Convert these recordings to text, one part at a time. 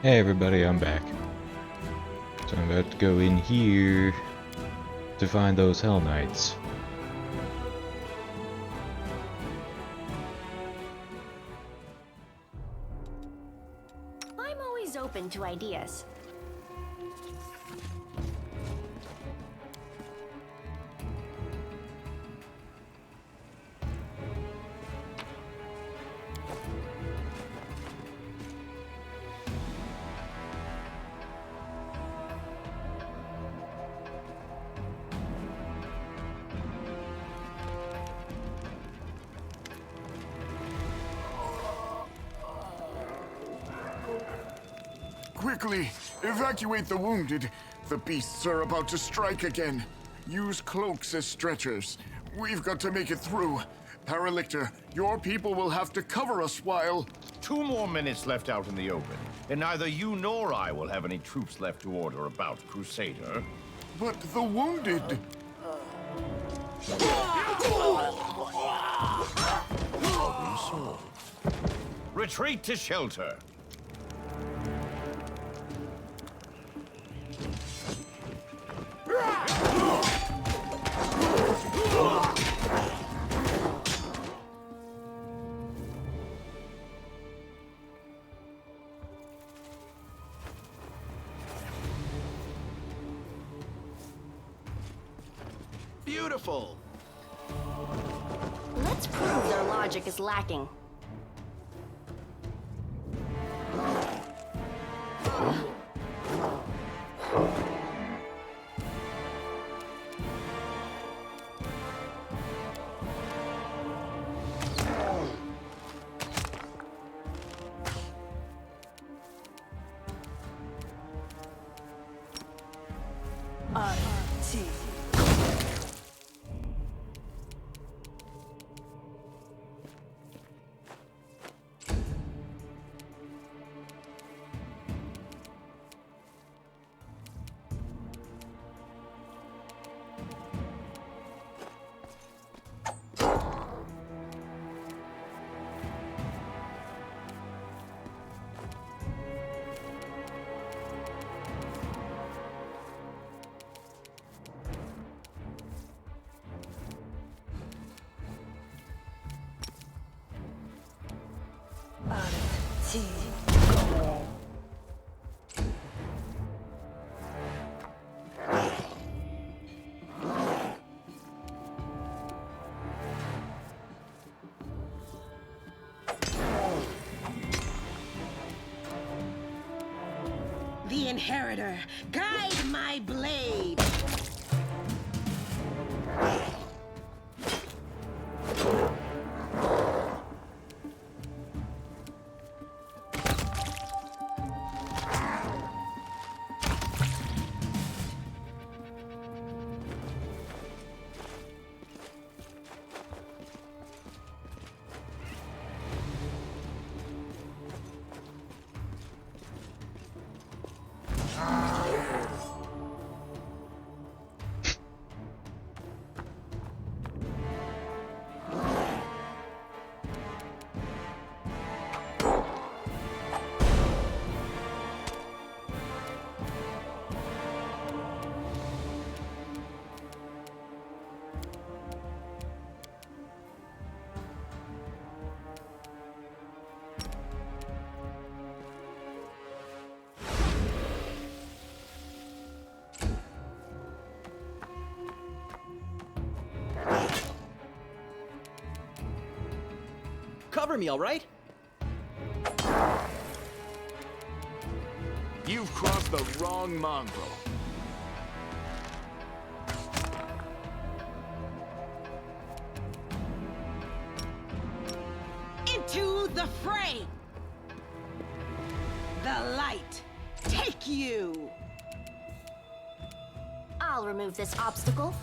Hey everybody, I'm back. So I'm about to go in here to find those Hellknights. I'm always open to ideas. Quickly, evacuate the wounded. The beasts are about to strike again. Use cloaks as stretchers. We've got to make it through. Paralictor, your people will have to cover us while... 2 more minutes left out in the open, and neither you nor I will have any troops left to order about, Crusader. But the wounded... Retreat to shelter. Beautiful! Let's prove their logic is lacking. The Inheritor, guide my blade! Cover me, all right? You've crossed the wrong mongrel. Into the fray! The light, take you! I'll remove this obstacle.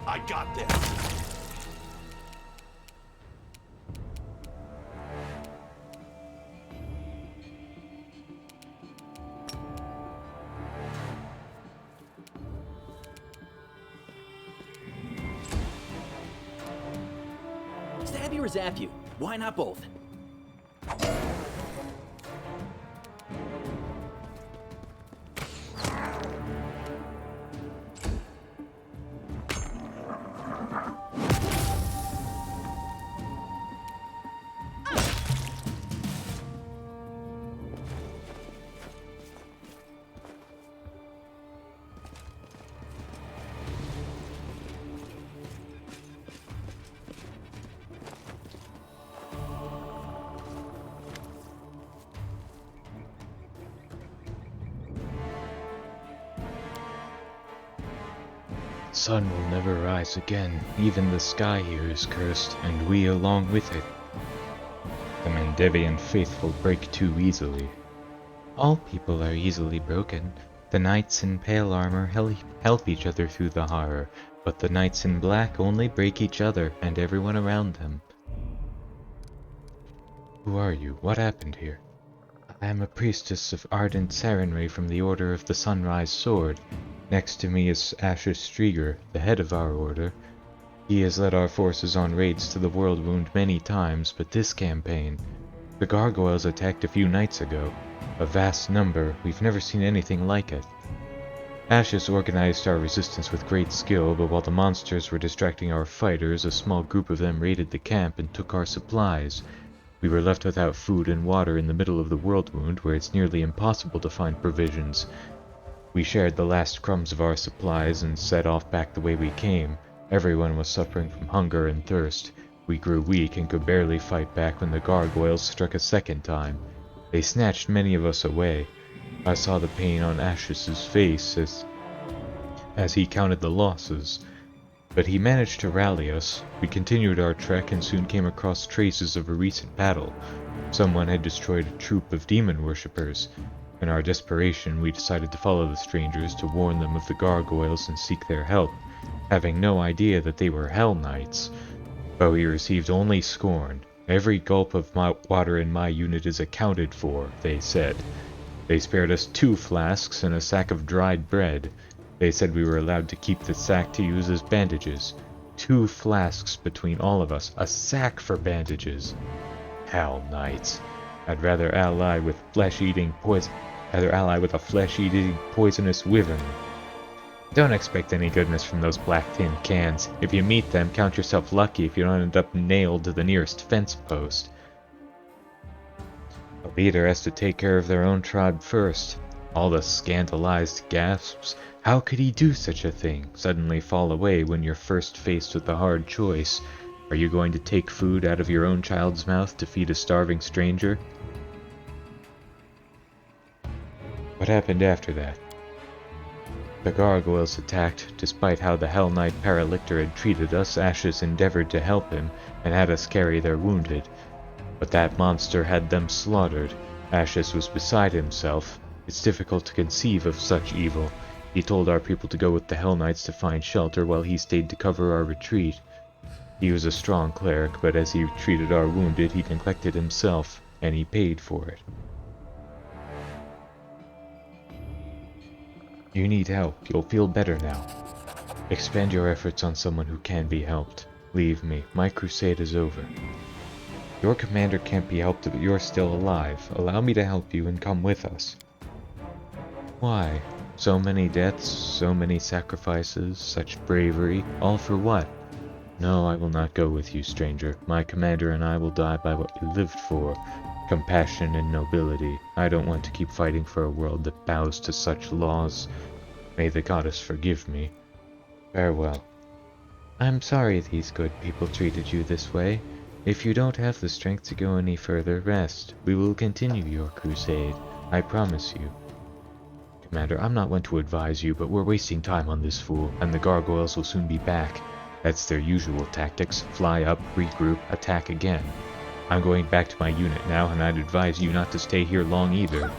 I got this. Stab you or zap you? Why not both? sun will never rise again. Even the sky here is cursed, and we along with it. The Mandevian faithful break too easily. All people are easily broken. The knights in pale armor help each other through the horror, but the knights in black only break each other and everyone around them. Who are you? What happened here? I am a priestess of ardent Sarenrae from the Order of the Sunrise Sword. Next to me is Asher Strieger, the head of our order. He has led our forces on raids to the World Wound many times, but this campaign... The gargoyles attacked a few nights ago. A vast number, we've never seen anything like it. Ashes organized our resistance with great skill, but while the monsters were distracting our fighters, a small group of them raided the camp and took our supplies. We were left without food and water in the middle of the World Wound, where it's nearly impossible to find provisions. We shared the last crumbs of our supplies and set off back the way we came. Everyone was suffering from hunger and thirst. We grew weak and could barely fight back when the gargoyles struck a second time. They snatched many of us away. I saw the pain on Ash's face as he counted the losses. But he managed to rally us. We continued our trek and soon came across traces of a recent battle. Someone had destroyed a troop of demon worshippers. In our desperation, we decided to follow the strangers to warn them of the gargoyles and seek their help, having no idea that they were Hellknights. But we received only scorn. Every gulp of water in my unit is accounted for, they said. They spared us 2 flasks and a sack of dried bread. They said we were allowed to keep the sack to use as bandages. 2 flasks between all of us, a sack for bandages. Hellknights. I'd rather ally with a flesh-eating poisonous wyvern. Don't expect any goodness from those black tin cans. If you meet them, count yourself lucky if you don't end up nailed to the nearest fence post. A leader has to take care of their own tribe first. All the scandalized gasps, how could he do such a thing, suddenly fall away when you're first faced with a hard choice. Are you going to take food out of your own child's mouth to feed a starving stranger? What happened after that? The gargoyles attacked. Despite how the Hell Knight Paralictor had treated us, Ashes endeavored to help him and had us carry their wounded. But that monster had them slaughtered. Ashes was beside himself. It's difficult to conceive of such evil. He told our people to go with the Hell Knights to find shelter while he stayed to cover our retreat. He was a strong cleric, but as he treated our wounded, he neglected himself, and he paid for it. You need help. You'll feel better now. Expend your efforts on someone who can be helped. Leave me. My crusade is over. Your commander can't be helped, but you're still alive. Allow me to help you and come with us. Why? So many deaths, so many sacrifices, such bravery, all for what? No, I will not go with you, stranger. My commander and I will die by what we lived for. Compassion and nobility. I don't want to keep fighting for a world that bows to such laws. May the goddess forgive me. Farewell. I'm sorry these good people treated you this way. If you don't have the strength to go any further, rest. We will continue your crusade. I promise you. Commander, I'm not one to advise you, but we're wasting time on this fool, and the gargoyles will soon be back. That's their usual tactics. Fly up, regroup, attack again. I'm going back to my unit now, and I'd advise you not to stay here long either.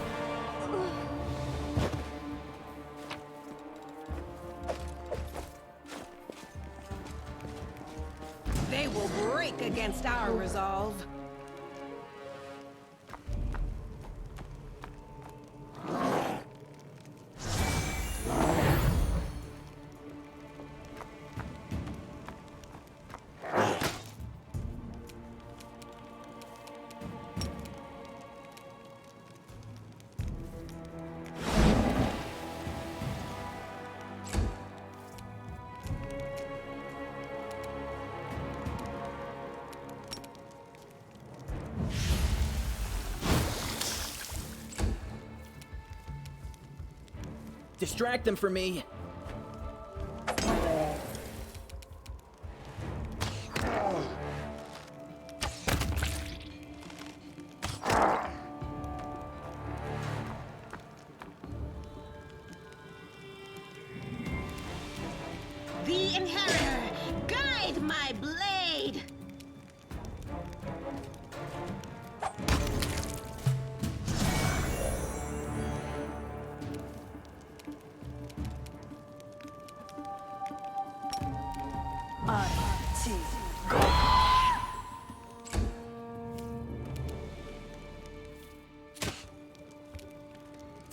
They will break against our resolve. Distract them for me.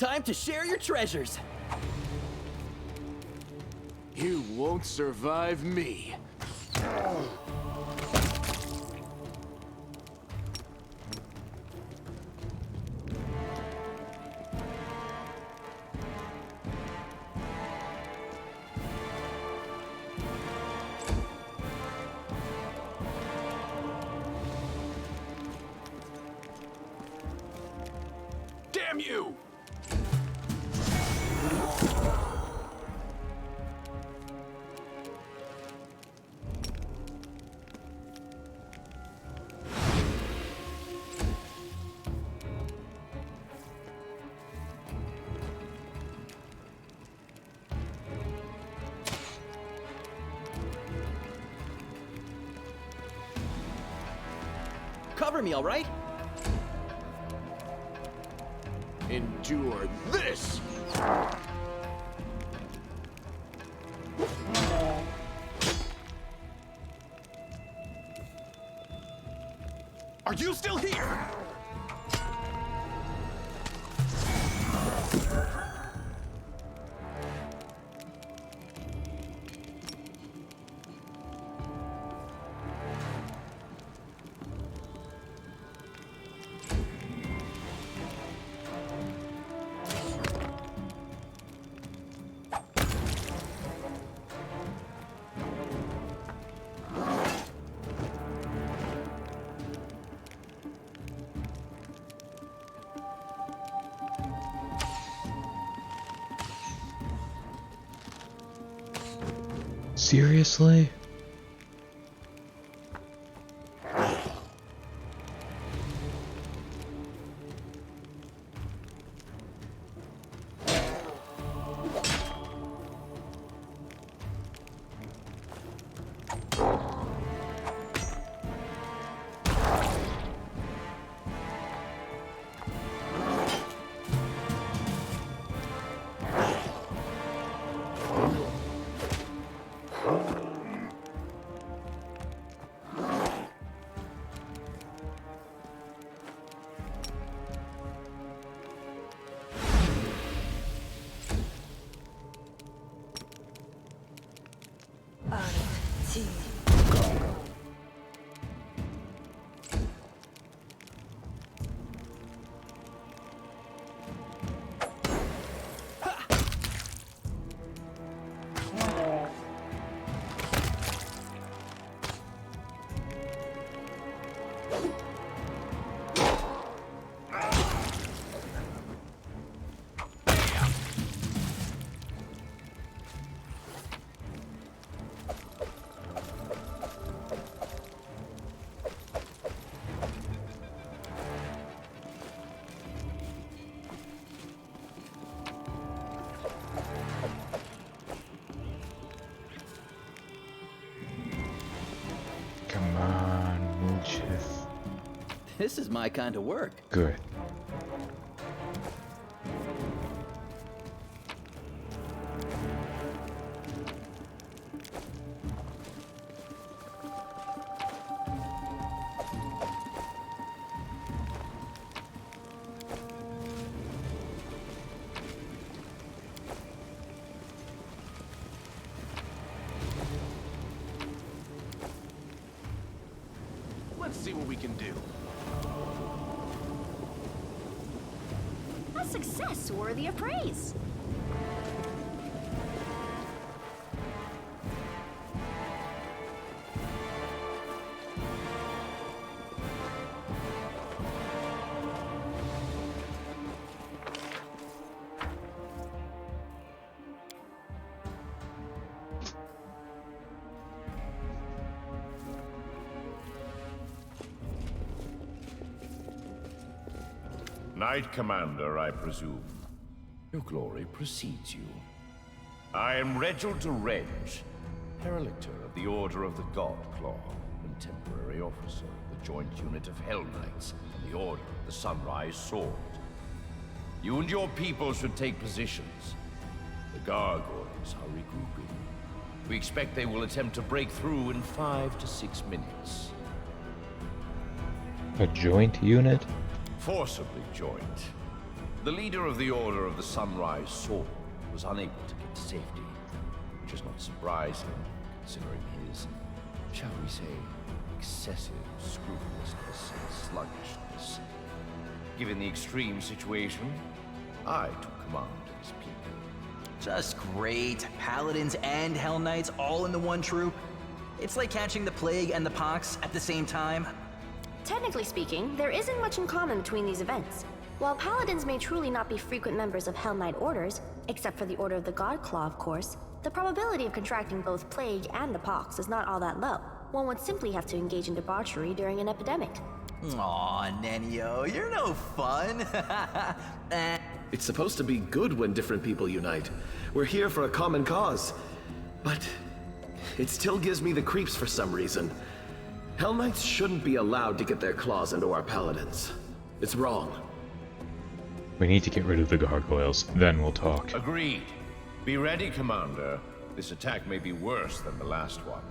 Time to share your treasures. You won't survive me. Damn you! Cover me, all right? Endure this! Are you still here? Seriously? Come on, Moocheth. This is my kind of work. Good. Let's see what we can do. A success worthy of praise. Knight Commander, I presume. Your glory precedes you. I am Reginald de Reg, Paralictor of the Order of the Godclaw, and temporary officer of the joint unit of Hellknights and the Order of the Sunrise Sword. You and your people should take positions. The gargoyles are regrouping. We expect they will attempt to break through in 5 to 6 minutes. A joint unit? Forcibly joint. The leader of the Order of the Sunrise Sword was unable to get to safety, which is not surprising, considering his, shall we say, excessive scrupulousness and sluggishness. Given the extreme situation, I took command of his people. Just great. Paladins and Hellknights all in the one troop. It's like catching the plague and the pox at the same time. Technically speaking, there isn't much in common between these events. While paladins may truly not be frequent members of Hell Knight orders, except for the Order of the God Claw, of course, the probability of contracting both plague and the pox is not all that low. One would simply have to engage in debauchery during an epidemic. Aw, Nenio, you're no fun. It's supposed to be good when different people unite. We're here for a common cause. But it still gives me the creeps for some reason. Hell Knights shouldn't be allowed to get their claws into our paladins. It's wrong. We need to get rid of the gargoyles, then we'll talk. Agreed. Be ready, Commander. This attack may be worse than the last one.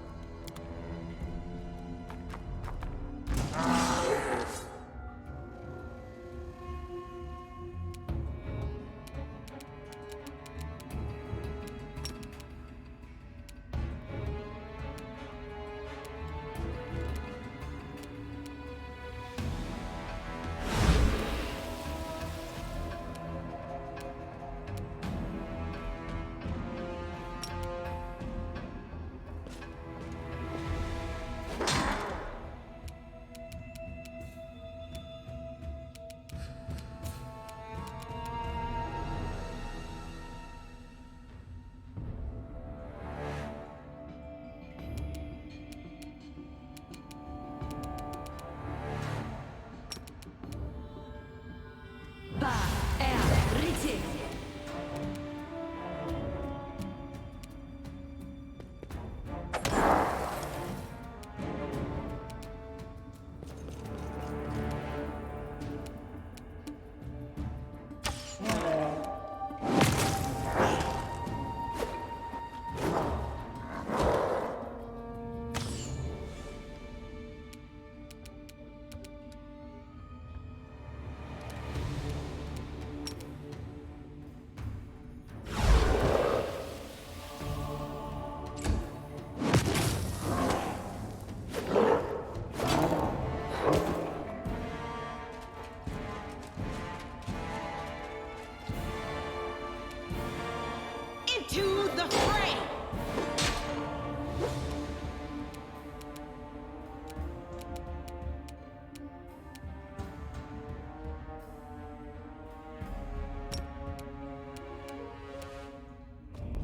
Into the fray!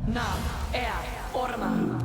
Nam Orma.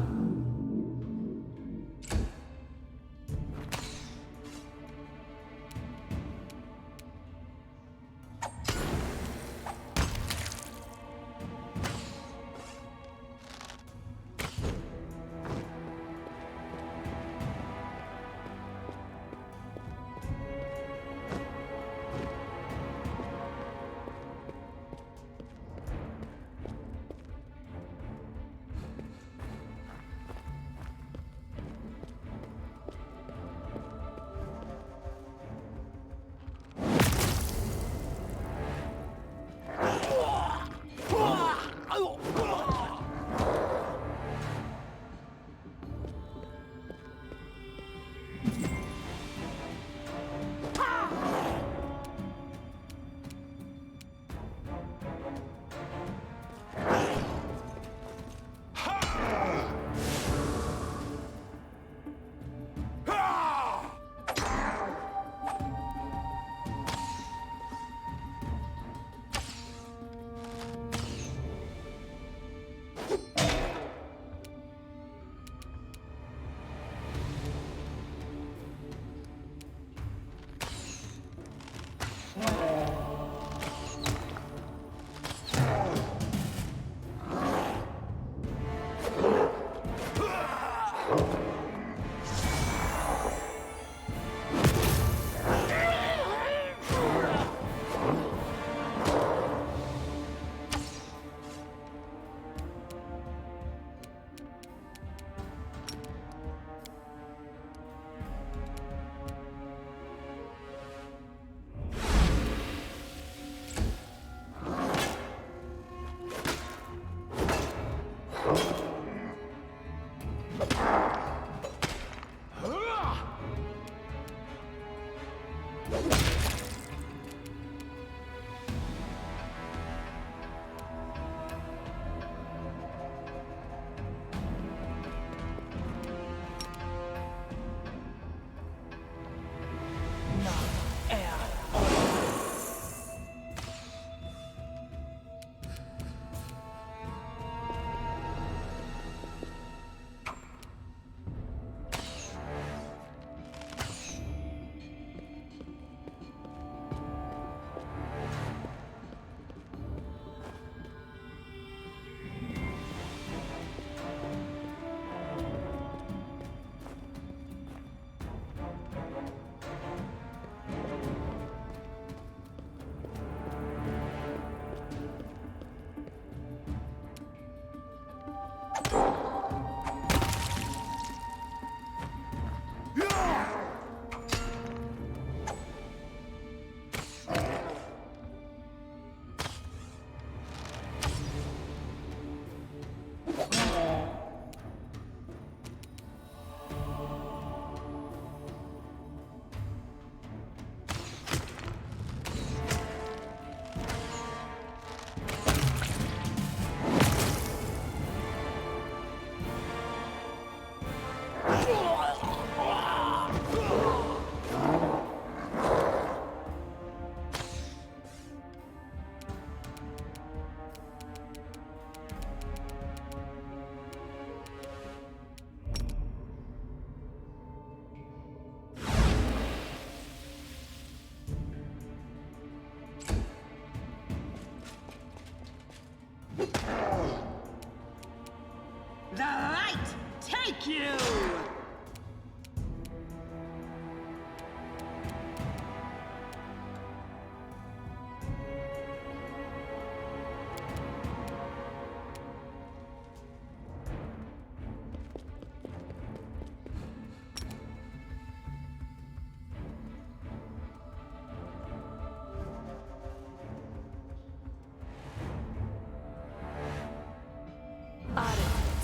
you!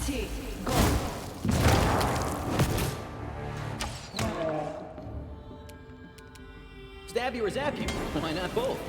T. Go. Stab you or zap you? Why not both?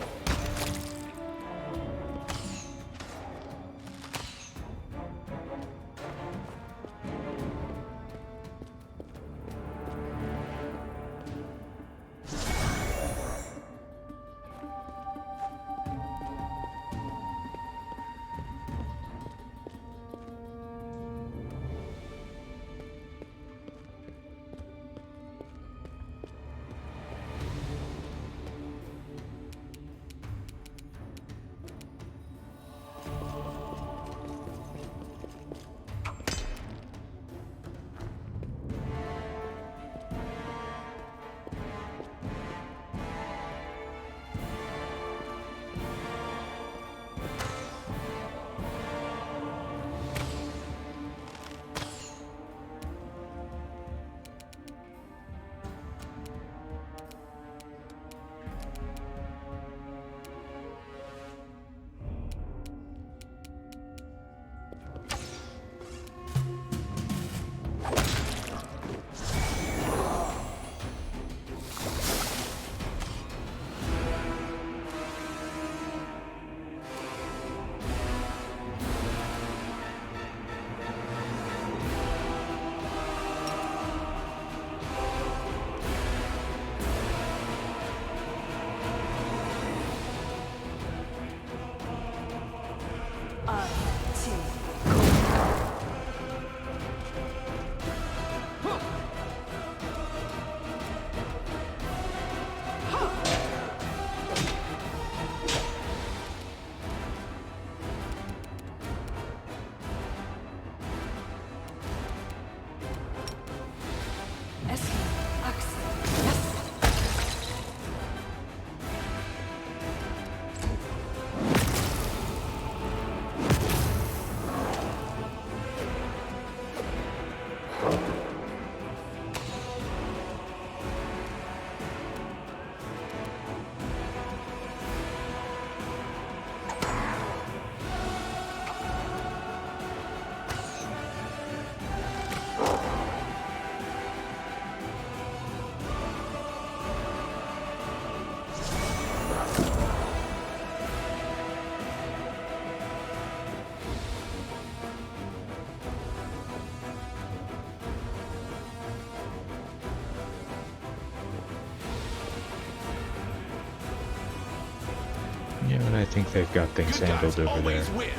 Yeah, but I think they've got things handled over there. Win.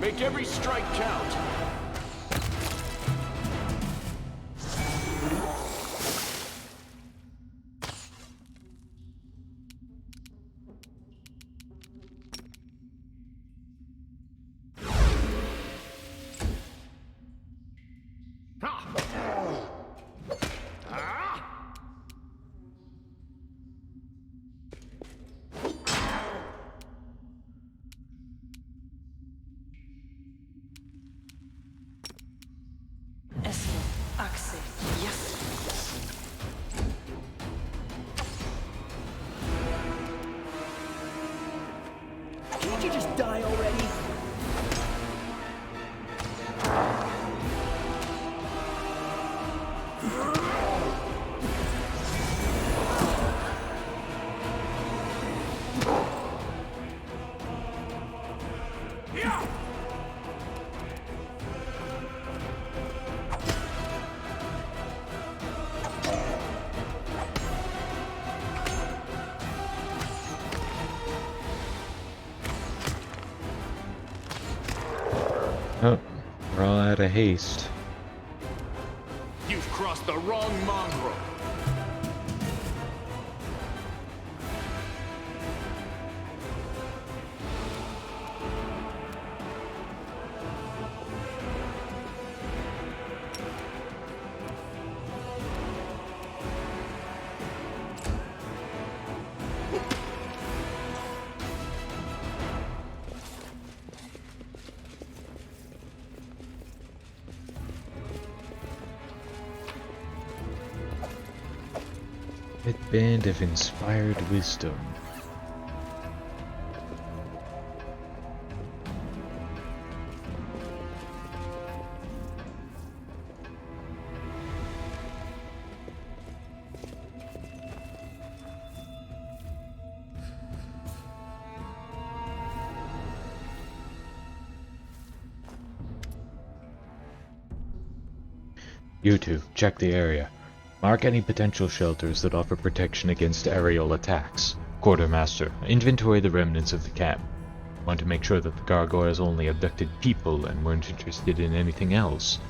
Make every strike count. Can't you just die already? Oh, we're all out of haste. You've the wrong mongrel. Headband of Inspired Wisdom. You two, check the area. Mark any potential shelters that offer protection against aerial attacks. Quartermaster, inventory the remnants of the camp. Want to make sure that the gargoyles only abducted people and weren't interested in anything else.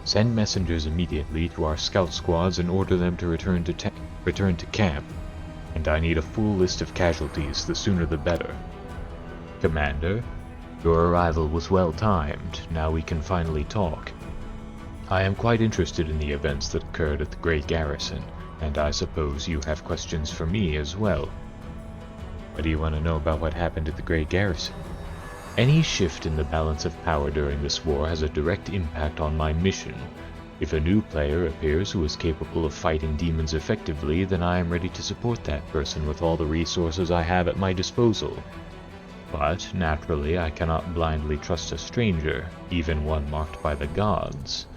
Send messengers immediately to our scout squads and order them to return to camp. And I need a full list of casualties, the sooner the better. Commander, your arrival was well timed. Now we can finally talk. I am quite interested in the events that occurred at the Great Garrison, and I suppose you have questions for me as well. What do you want to know about what happened at the Great Garrison? Any shift in the balance of power during this war has a direct impact on my mission. If a new player appears who is capable of fighting demons effectively, then I am ready to support that person with all the resources I have at my disposal. But, naturally, I cannot blindly trust a stranger, even one marked by the gods.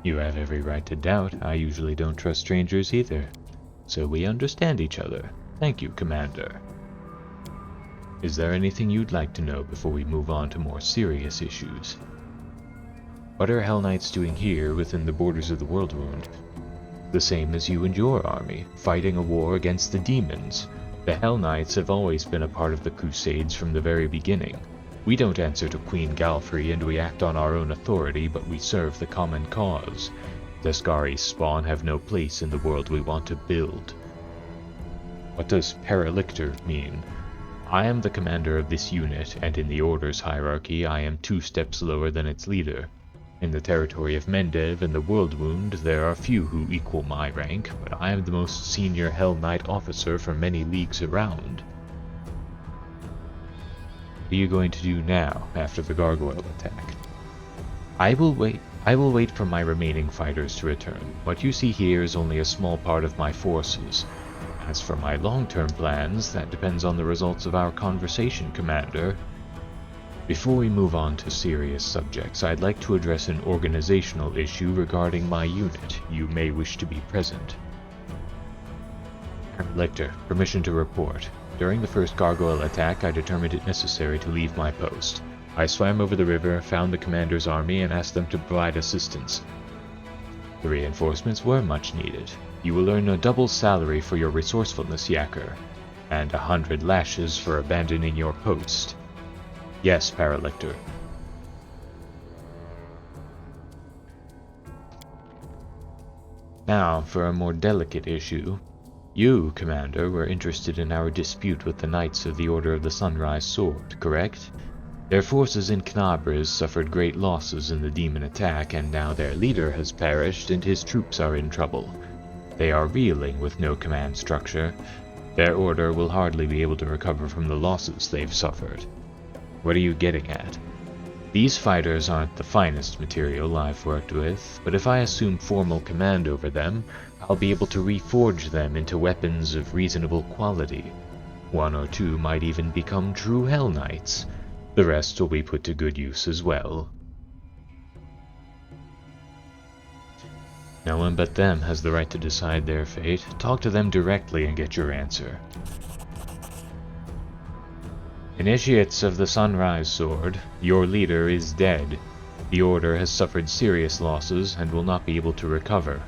You have every right to doubt. I usually don't trust strangers either. So we understand each other. Thank you, Commander. Is there anything you'd like to know before we move on to more serious issues? What are Hellknights doing here within the borders of the Worldwound? The same as you and your army, fighting a war against the demons. The Hellknights have always been a part of the Crusades from the very beginning. We don't answer to Queen Galfrey and we act on our own authority, but we serve the common cause. Deskari's spawn have no place in the world we want to build. What does Paralictor mean? I am the commander of this unit, and in the Order's hierarchy I am 2 steps lower than its leader. In the territory of Mendev and the Worldwound, there are few who equal my rank, but I am the most senior Hell Knight officer for many leagues around. What are you going to do now, after the gargoyle attack? I will wait for my remaining fighters to return. What you see here is only a small part of my forces. As for my long-term plans, that depends on the results of our conversation, Commander. Before we move on to serious subjects, I'd like to address an organizational issue regarding my unit. You may wish to be present. Lecter, permission to report. During the first gargoyle attack, I determined it necessary to leave my post. I swam over the river, found the commander's army, and asked them to provide assistance. The reinforcements were much needed. You will earn a double salary for your resourcefulness, Yacker, and 100 lashes for abandoning your post. Yes, Paralictor. Now, for a more delicate issue. You, Commander, were interested in our dispute with the Knights of the Order of the Sunrise Sword, correct? Their forces in Knabres suffered great losses in the demon attack, and now their leader has perished and his troops are in trouble. They are reeling with no command structure. Their order will hardly be able to recover from the losses they've suffered. What are you getting at? These fighters aren't the finest material I've worked with, but if I assume formal command over them, I'll be able to reforge them into weapons of reasonable quality. 1 or 2 might even become true Hell Knights. The rest will be put to good use as well. No one but them has the right to decide their fate. Talk to them directly and get your answer. Initiates of the Sunrise Sword, your leader is dead. The Order has suffered serious losses and will not be able to recover.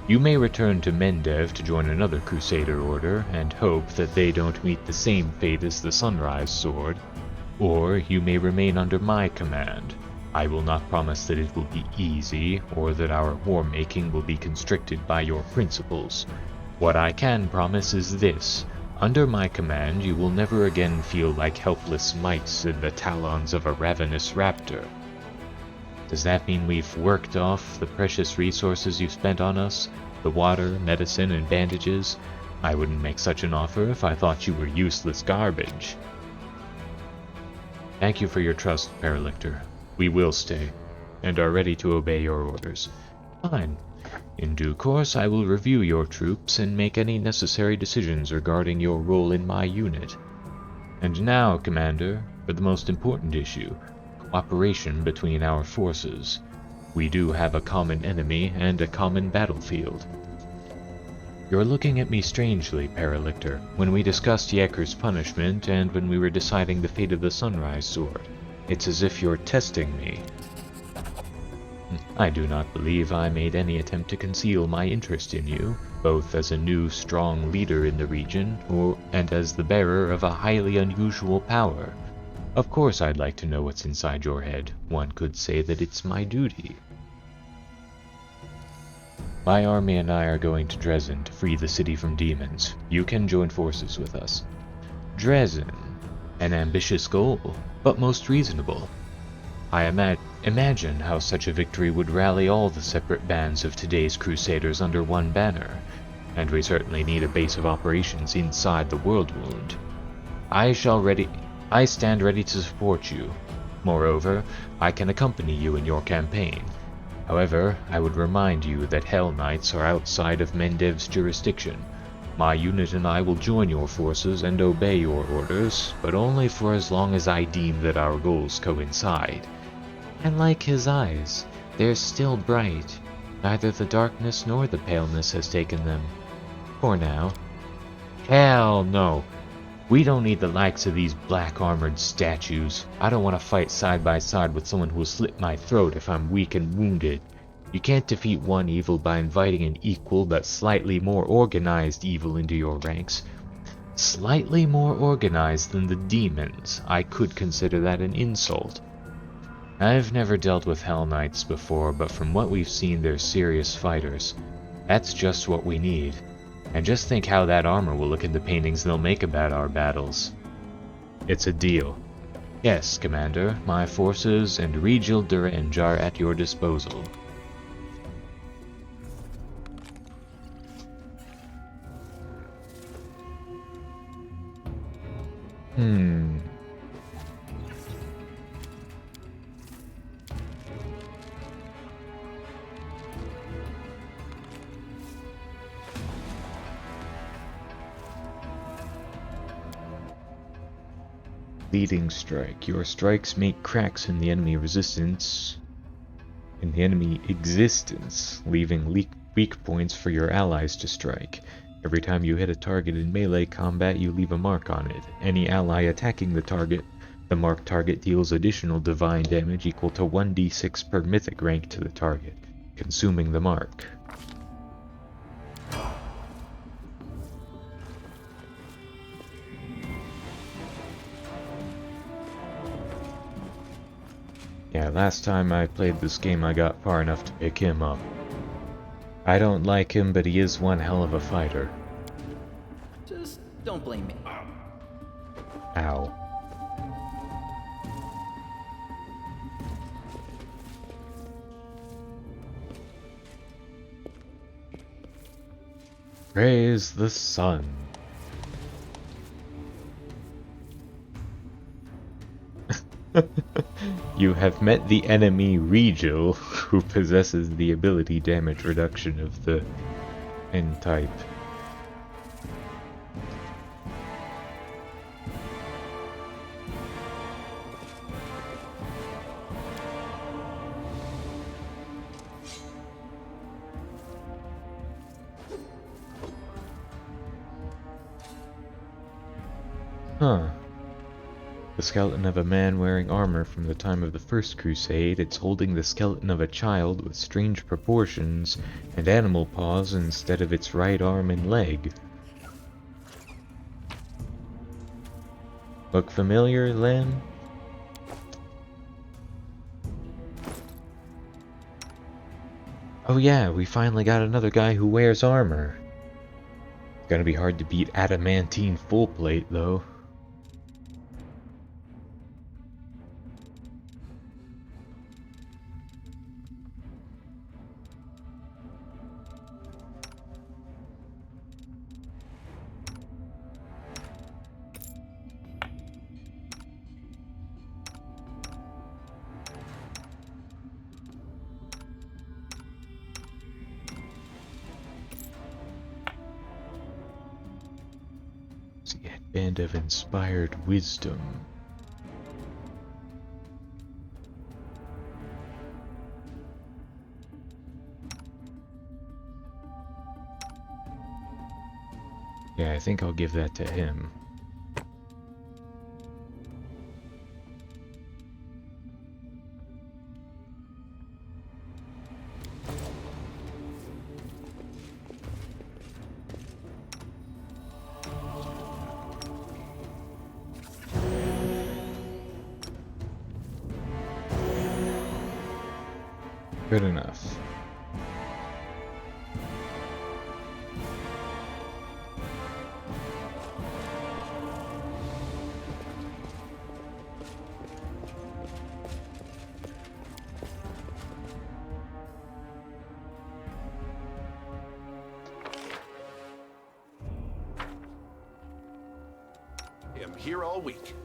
You may return to Mendev to join another Crusader Order and hope that they don't meet the same fate as the Sunrise Sword, or you may remain under my command. I will not promise that it will be easy, or that our war-making will be constricted by your principles. What I can promise is this. Under my command, you will never again feel like helpless mites in the talons of a ravenous raptor. Does that mean we've worked off the precious resources you've spent on us? The water, medicine, and bandages? I wouldn't make such an offer if I thought you were useless garbage. Thank you for your trust, Paralictor. We will stay, and are ready to obey your orders. Fine. In due course, I will review your troops and make any necessary decisions regarding your role in my unit. And now, Commander, for the most important issue, cooperation between our forces. We do have a common enemy and a common battlefield. You're looking at me strangely, Paralictor, when we discussed Yeker's punishment and when we were deciding the fate of the Sunrise Sword. It's as if you're testing me. I do not believe I made any attempt to conceal my interest in you, both as a new, strong leader in the region, and as the bearer of a highly unusual power. Of course I'd like to know what's inside your head. One could say that it's my duty. My army and I are going to Dresden to free the city from demons. You can join forces with us. Dresden. An ambitious goal, but most reasonable. I imagine how such a victory would rally all the separate bands of today's Crusaders under one banner, and we certainly need a base of operations inside the World Wound. I stand ready to support you. Moreover, I can accompany you in your campaign. However, I would remind you that Hellknights are outside of Mendev's jurisdiction. My unit and I will join your forces and obey your orders, but only for as long as I deem that our goals coincide. And like his eyes, they're still bright. Neither the darkness nor the paleness has taken them. For now. Hell no! We don't need the likes of these black-armored statues. I don't want to fight side by side with someone who will slit my throat if I'm weak and wounded. You can't defeat one evil by inviting an equal but slightly more organized evil into your ranks. Slightly more organized than the demons. I could consider that an insult. I've never dealt with Hellknights before, but from what we've seen, they're serious fighters. That's just what we need. And just think how that armor will look in the paintings they'll make about our battles. It's a deal. Yes, Commander, my forces and Regil Durenge are at your disposal. Leading strike. Your strikes make cracks in the enemy existence, leaving weak points for your allies to strike. Every time you hit a target in melee combat, you leave a mark on it. Any ally attacking the marked target deals additional divine damage equal to 1d6 per mythic rank to the target, consuming the mark. Yeah, last time I played this game I got far enough to pick him up. I don't like him, but he is one hell of a fighter. Just don't blame me. Ow. Praise the sun. You have met the enemy Regil, who possesses the ability damage reduction of the N-type. Huh. The skeleton of a man wearing armor from the time of the First Crusade. It's holding the skeleton of a child with strange proportions and animal paws instead of its right arm and leg. Look familiar, Len? Oh yeah, we finally got another guy who wears armor. It's gonna be hard to beat adamantine full plate, though. The Headband of Inspired Wisdom. Yeah, I think I'll give that to him. Good enough. I'm here all week.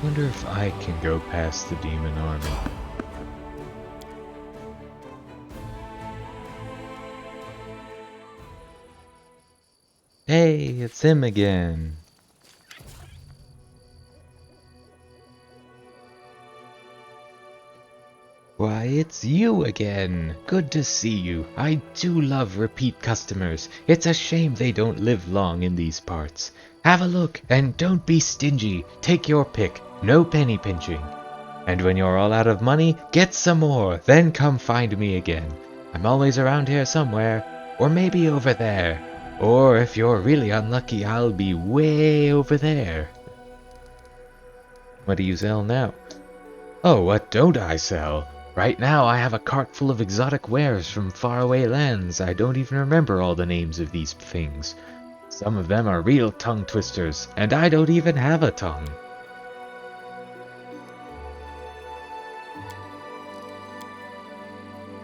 Wonder if I can go past the demon army. Hey, it's him again. Why, it's you again. Good to see you. I do love repeat customers. It's a shame they don't live long in these parts. Have a look, and don't be stingy. Take your pick. No penny pinching. And when you're all out of money, get some more. Then come find me again. I'm always around here somewhere. Or maybe over there. Or if you're really unlucky, I'll be way over there. What do you sell now? Oh, what don't I sell? Right now I have a cart full of exotic wares from faraway lands. I don't even remember all the names of these things. Some of them are real tongue twisters, and I don't even have a tongue.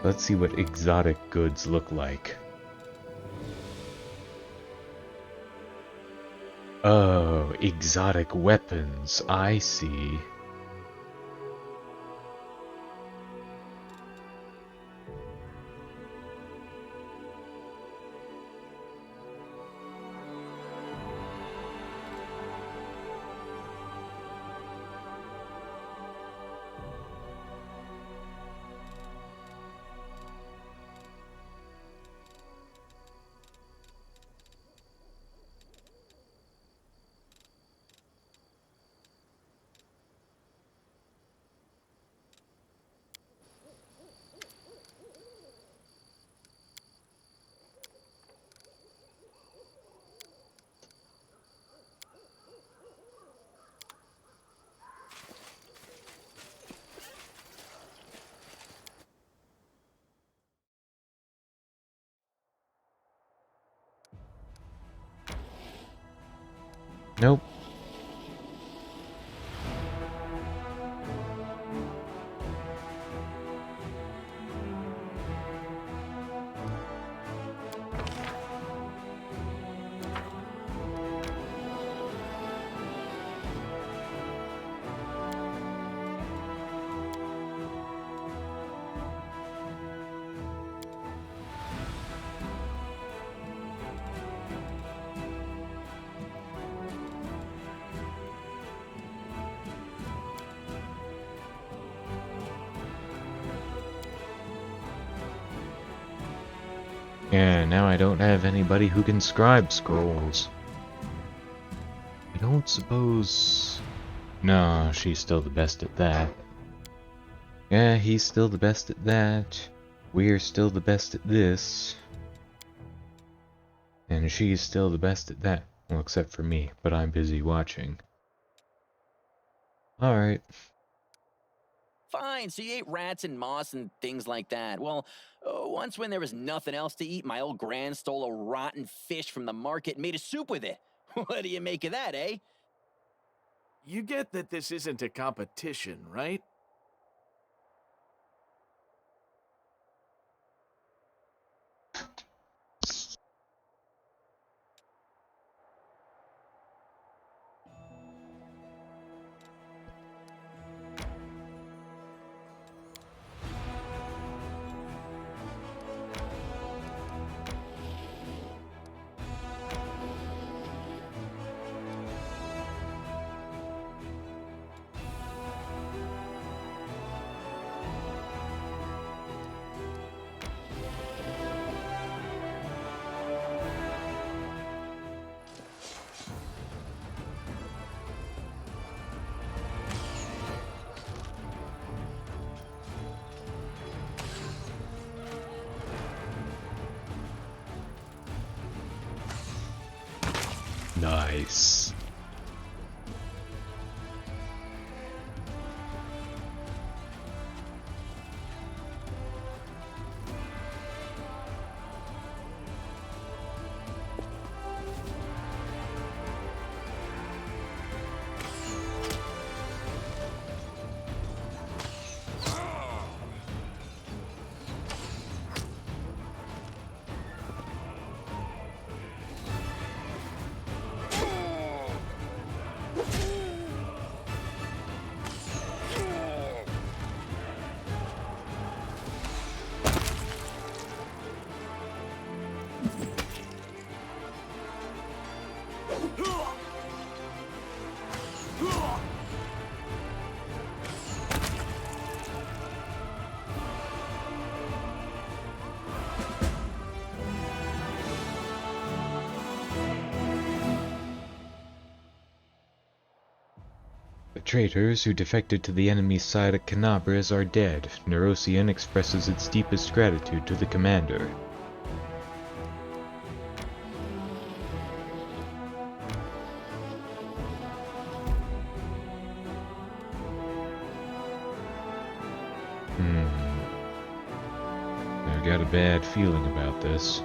Let's see what exotic goods look like. Oh, exotic weapons, I see. Nope. Yeah, now I don't have anybody who can scribe scrolls. I don't suppose... No, she's still the best at that. Yeah, he's still the best at that. We're still the best at this. And she's still the best at that. Well, except for me, but I'm busy watching. Alright. Fine, so you ate rats and moss and things like that. Well, once when there was nothing else to eat, my old gran stole a rotten fish from the market and made a soup with it. What do you make of that, eh? You get that this isn't a competition, right? Nice. The traitors who defected to the enemy's side at Canabras are dead. Neurosian expresses its deepest gratitude to the commander. I've got a bad feeling about this.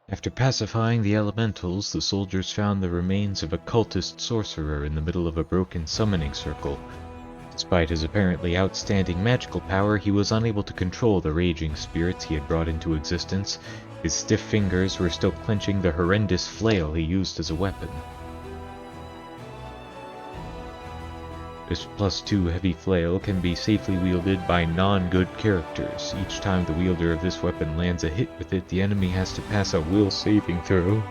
After pacifying the elementals, the soldiers found the remains of a cultist sorcerer in the middle of a broken summoning circle. Despite his apparently outstanding magical power, he was unable to control the raging spirits he had brought into existence. His stiff fingers were still clenching the horrendous flail he used as a weapon. This +2 heavy flail can be safely wielded by non-good characters. Each time the wielder of this weapon lands a hit with it, the enemy has to pass a will saving throw.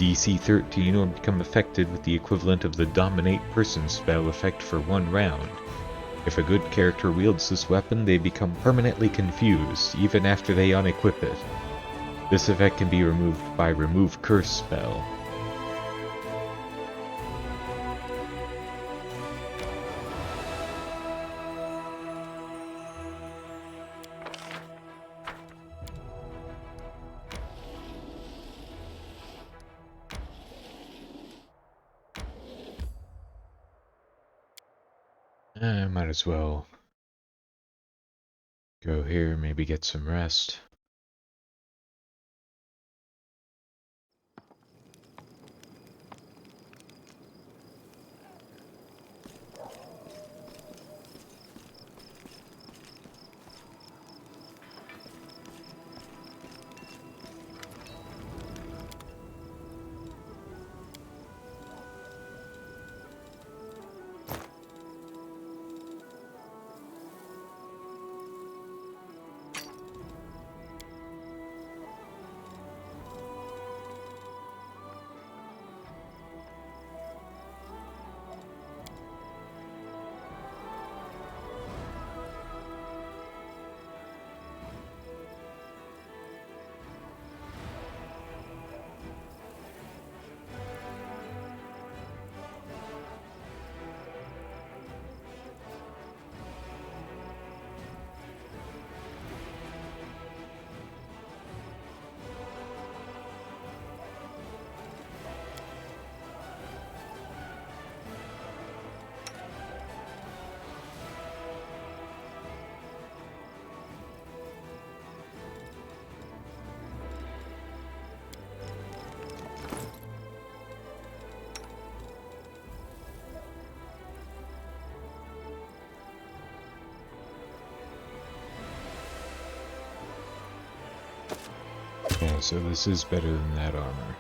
DC 13 or become affected with the equivalent of the Dominate Person spell effect for 1 round. If a good character wields this weapon, they become permanently confused, even after they unequip it. This effect can be removed by Remove Curse spell. I might as well go here, maybe get some rest. Yeah, so this is better than that armor.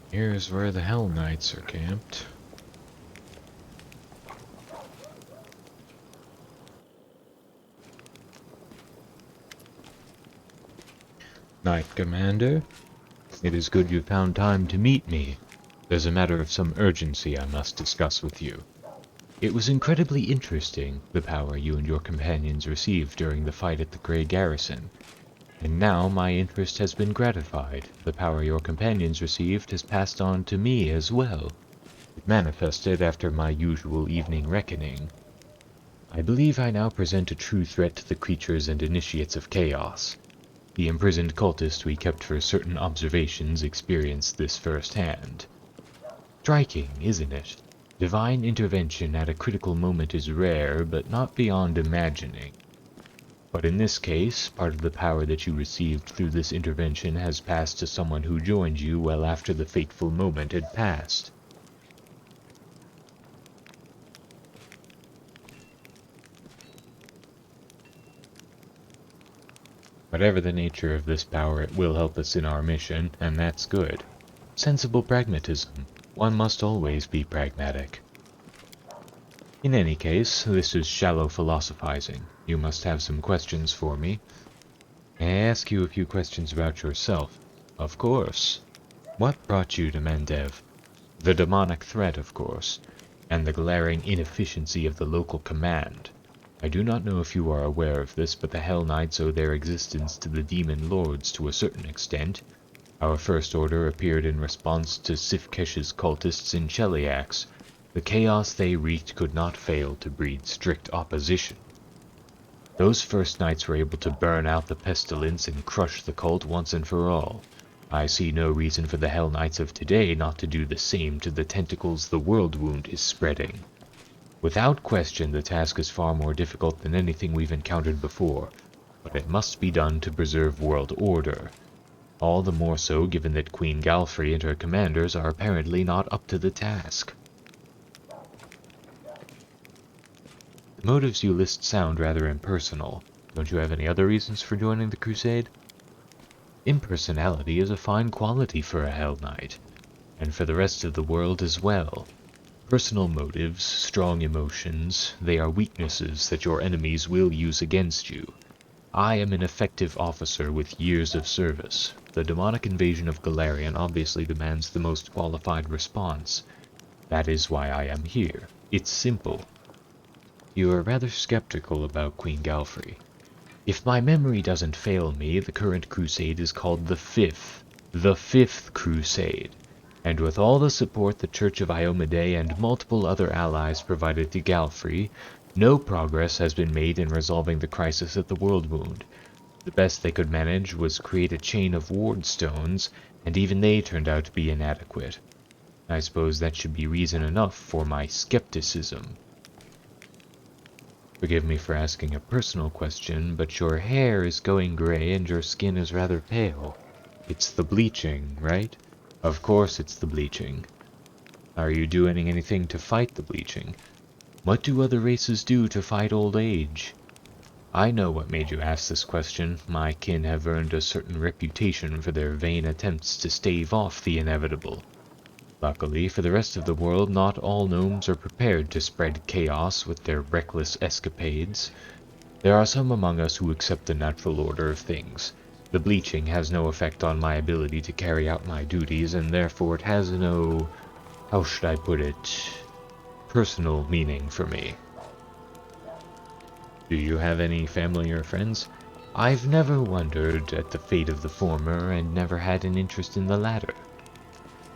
Here's where the Hellknights are camped. Knight Commander, it is good you found time to meet me. There's a matter of some urgency I must discuss with you. It was incredibly interesting, the power you and your companions received during the fight at the Grey Garrison. And now my interest has been gratified. The power your companions received has passed on to me as well. It manifested after my usual evening reckoning. I believe I now present a true threat to the creatures and initiates of chaos. The imprisoned cultist we kept for certain observations experienced this firsthand. Striking, isn't it? Divine intervention at a critical moment is rare, but not beyond imagining. But in this case, part of the power that you received through this intervention has passed to someone who joined you well after the fateful moment had passed. Whatever the nature of this power, it will help us in our mission, and that's good. Sensible pragmatism. One must always be pragmatic. In any case, this is shallow philosophizing. You must have some questions for me. May I ask you a few questions about yourself? Of course. What brought you to Mendev? The demonic threat, of course, and the glaring inefficiency of the local command. I do not know if you are aware of this, but the Hellknights owe their existence to the Demon Lords to a certain extent. Our First Order appeared in response to Sifkesh's cultists in Cheliax. The chaos they wreaked could not fail to breed strict opposition. Those first knights were able to burn out the pestilence and crush the cult once and for all. I see no reason for the Hellknights of today not to do the same to the tentacles the world wound is spreading. Without question, the task is far more difficult than anything we've encountered before, but it must be done to preserve world order. All the more so given that Queen Galfrey and her commanders are apparently not up to the task. The motives you list sound rather impersonal. Don't you have any other reasons for joining the crusade? Impersonality is a fine quality for a Hell Knight, and for the rest of the world as well. Personal motives, strong emotions, they are weaknesses that your enemies will use against you. I am an effective officer with years of service. The demonic invasion of Galarian obviously demands the most qualified response. That is why I am here. It's simple. You are rather skeptical about Queen Galfrey. If my memory doesn't fail me, the current crusade is called the Fifth Crusade. And with all the support the Church of Iomedae and multiple other allies provided to Galfrey, no progress has been made in resolving the crisis at the World Wound. The best they could manage was create a chain of ward stones, and even they turned out to be inadequate. I suppose that should be reason enough for my skepticism. Forgive me for asking a personal question, but your hair is going gray and your skin is rather pale. It's the bleaching, right? Of course it's the bleaching. Are you doing anything to fight the bleaching? What do other races do to fight old age? I know what made you ask this question. My kin have earned a certain reputation for their vain attempts to stave off the inevitable. Luckily, for the rest of the world, not all gnomes are prepared to spread chaos with their reckless escapades. There are some among us who accept the natural order of things. The bleaching has no effect on my ability to carry out my duties, and therefore it has no, how should I put it, personal meaning for me. Do you have any family or friends? I've never wondered at the fate of the former, and never had an interest in the latter.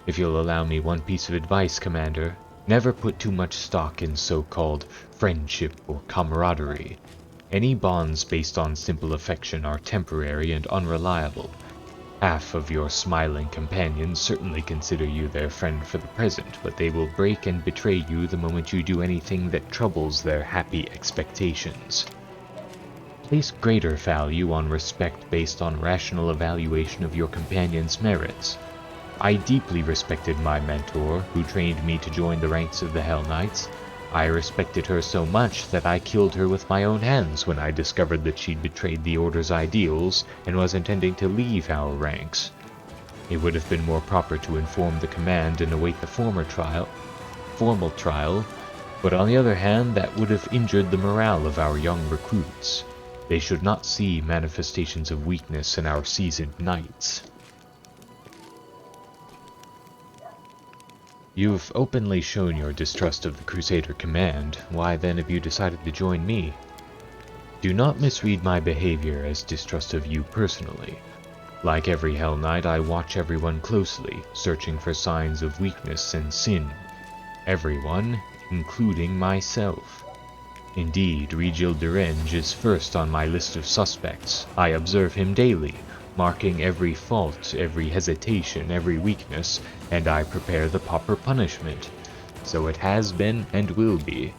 If you'll allow me one piece of advice, Commander, never put too much stock in so-called friendship or camaraderie. Any bonds based on simple affection are temporary and unreliable. Half of your smiling companions certainly consider you their friend for the present, but they will break and betray you the moment you do anything that troubles their happy expectations. Place greater value on respect based on rational evaluation of your companion's merits. I deeply respected my mentor, who trained me to join the ranks of the Hellknights. I respected her so much that I killed her with my own hands when I discovered that she'd betrayed the Order's ideals and was intending to leave our ranks. It would have been more proper to inform the command and await the formal trial, but on the other hand, that would have injured the morale of our young recruits. They should not see manifestations of weakness in our seasoned knights. You've openly shown your distrust of the Crusader Command. Why then have you decided to join me? Do not misread my behavior as distrust of you personally. Like every Hell Knight, I watch everyone closely, searching for signs of weakness and sin. Everyone, including myself. Indeed, Regil Derenge is first on my list of suspects. I observe him daily, marking every fault, every hesitation, every weakness, and I prepare the proper punishment. So it has been and will be.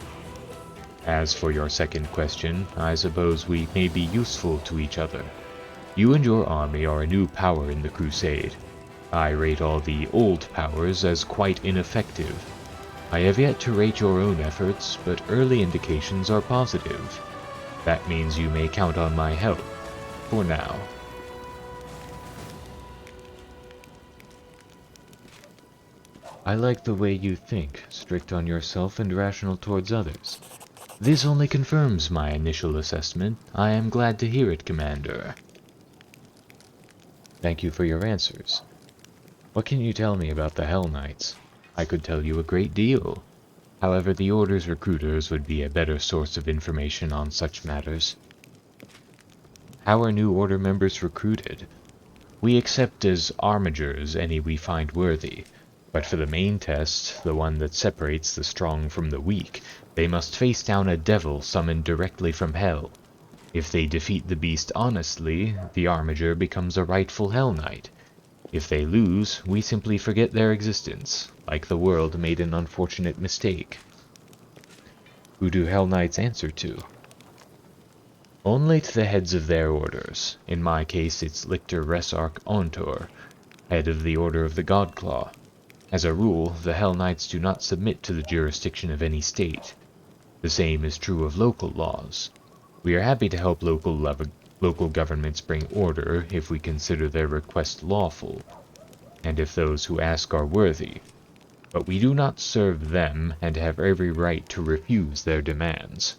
As for your second question, I suppose we may be useful to each other. You and your army are a new power in the Crusade. I rate all the old powers as quite ineffective. I have yet to rate your own efforts, but early indications are positive. That means you may count on my help. For now. I like the way you think, strict on yourself and rational towards others. This only confirms my initial assessment. I am glad to hear it, Commander. Thank you for your answers. What can you tell me about the Hellknights? I could tell you a great deal. However, the Order's recruiters would be a better source of information on such matters. How are new Order members recruited? We accept as armigers any we find worthy. But for the main test, the one that separates the strong from the weak, they must face down a devil summoned directly from hell. If they defeat the beast honestly, the Armiger becomes a rightful Hell Knight. If they lose, we simply forget their existence, like the world made an unfortunate mistake. Who do Hell Knights answer to? Only to the heads of their orders. In my case, it's Lictor Resarch Ontor, head of the Order of the Godclaw. As a rule, the Hell Knights do not submit to the jurisdiction of any state. The same is true of local laws. We are happy to help local governments bring order if we consider their request lawful, and if those who ask are worthy. But we do not serve them and have every right to refuse their demands.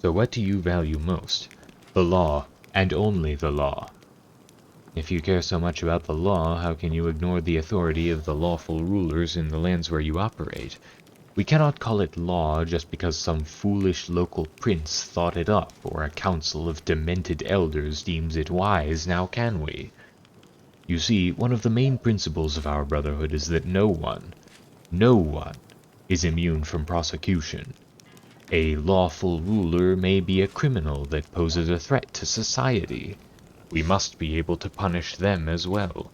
So what do you value most? The law, and only the law. If you care so much about the law, how can you ignore the authority of the lawful rulers in the lands where you operate? We cannot call it law just because some foolish local prince thought it up, or a council of demented elders deems it wise, now can we? You see, one of the main principles of our brotherhood is that no one is immune from prosecution. A lawful ruler may be a criminal that poses a threat to society. We must be able to punish them as well.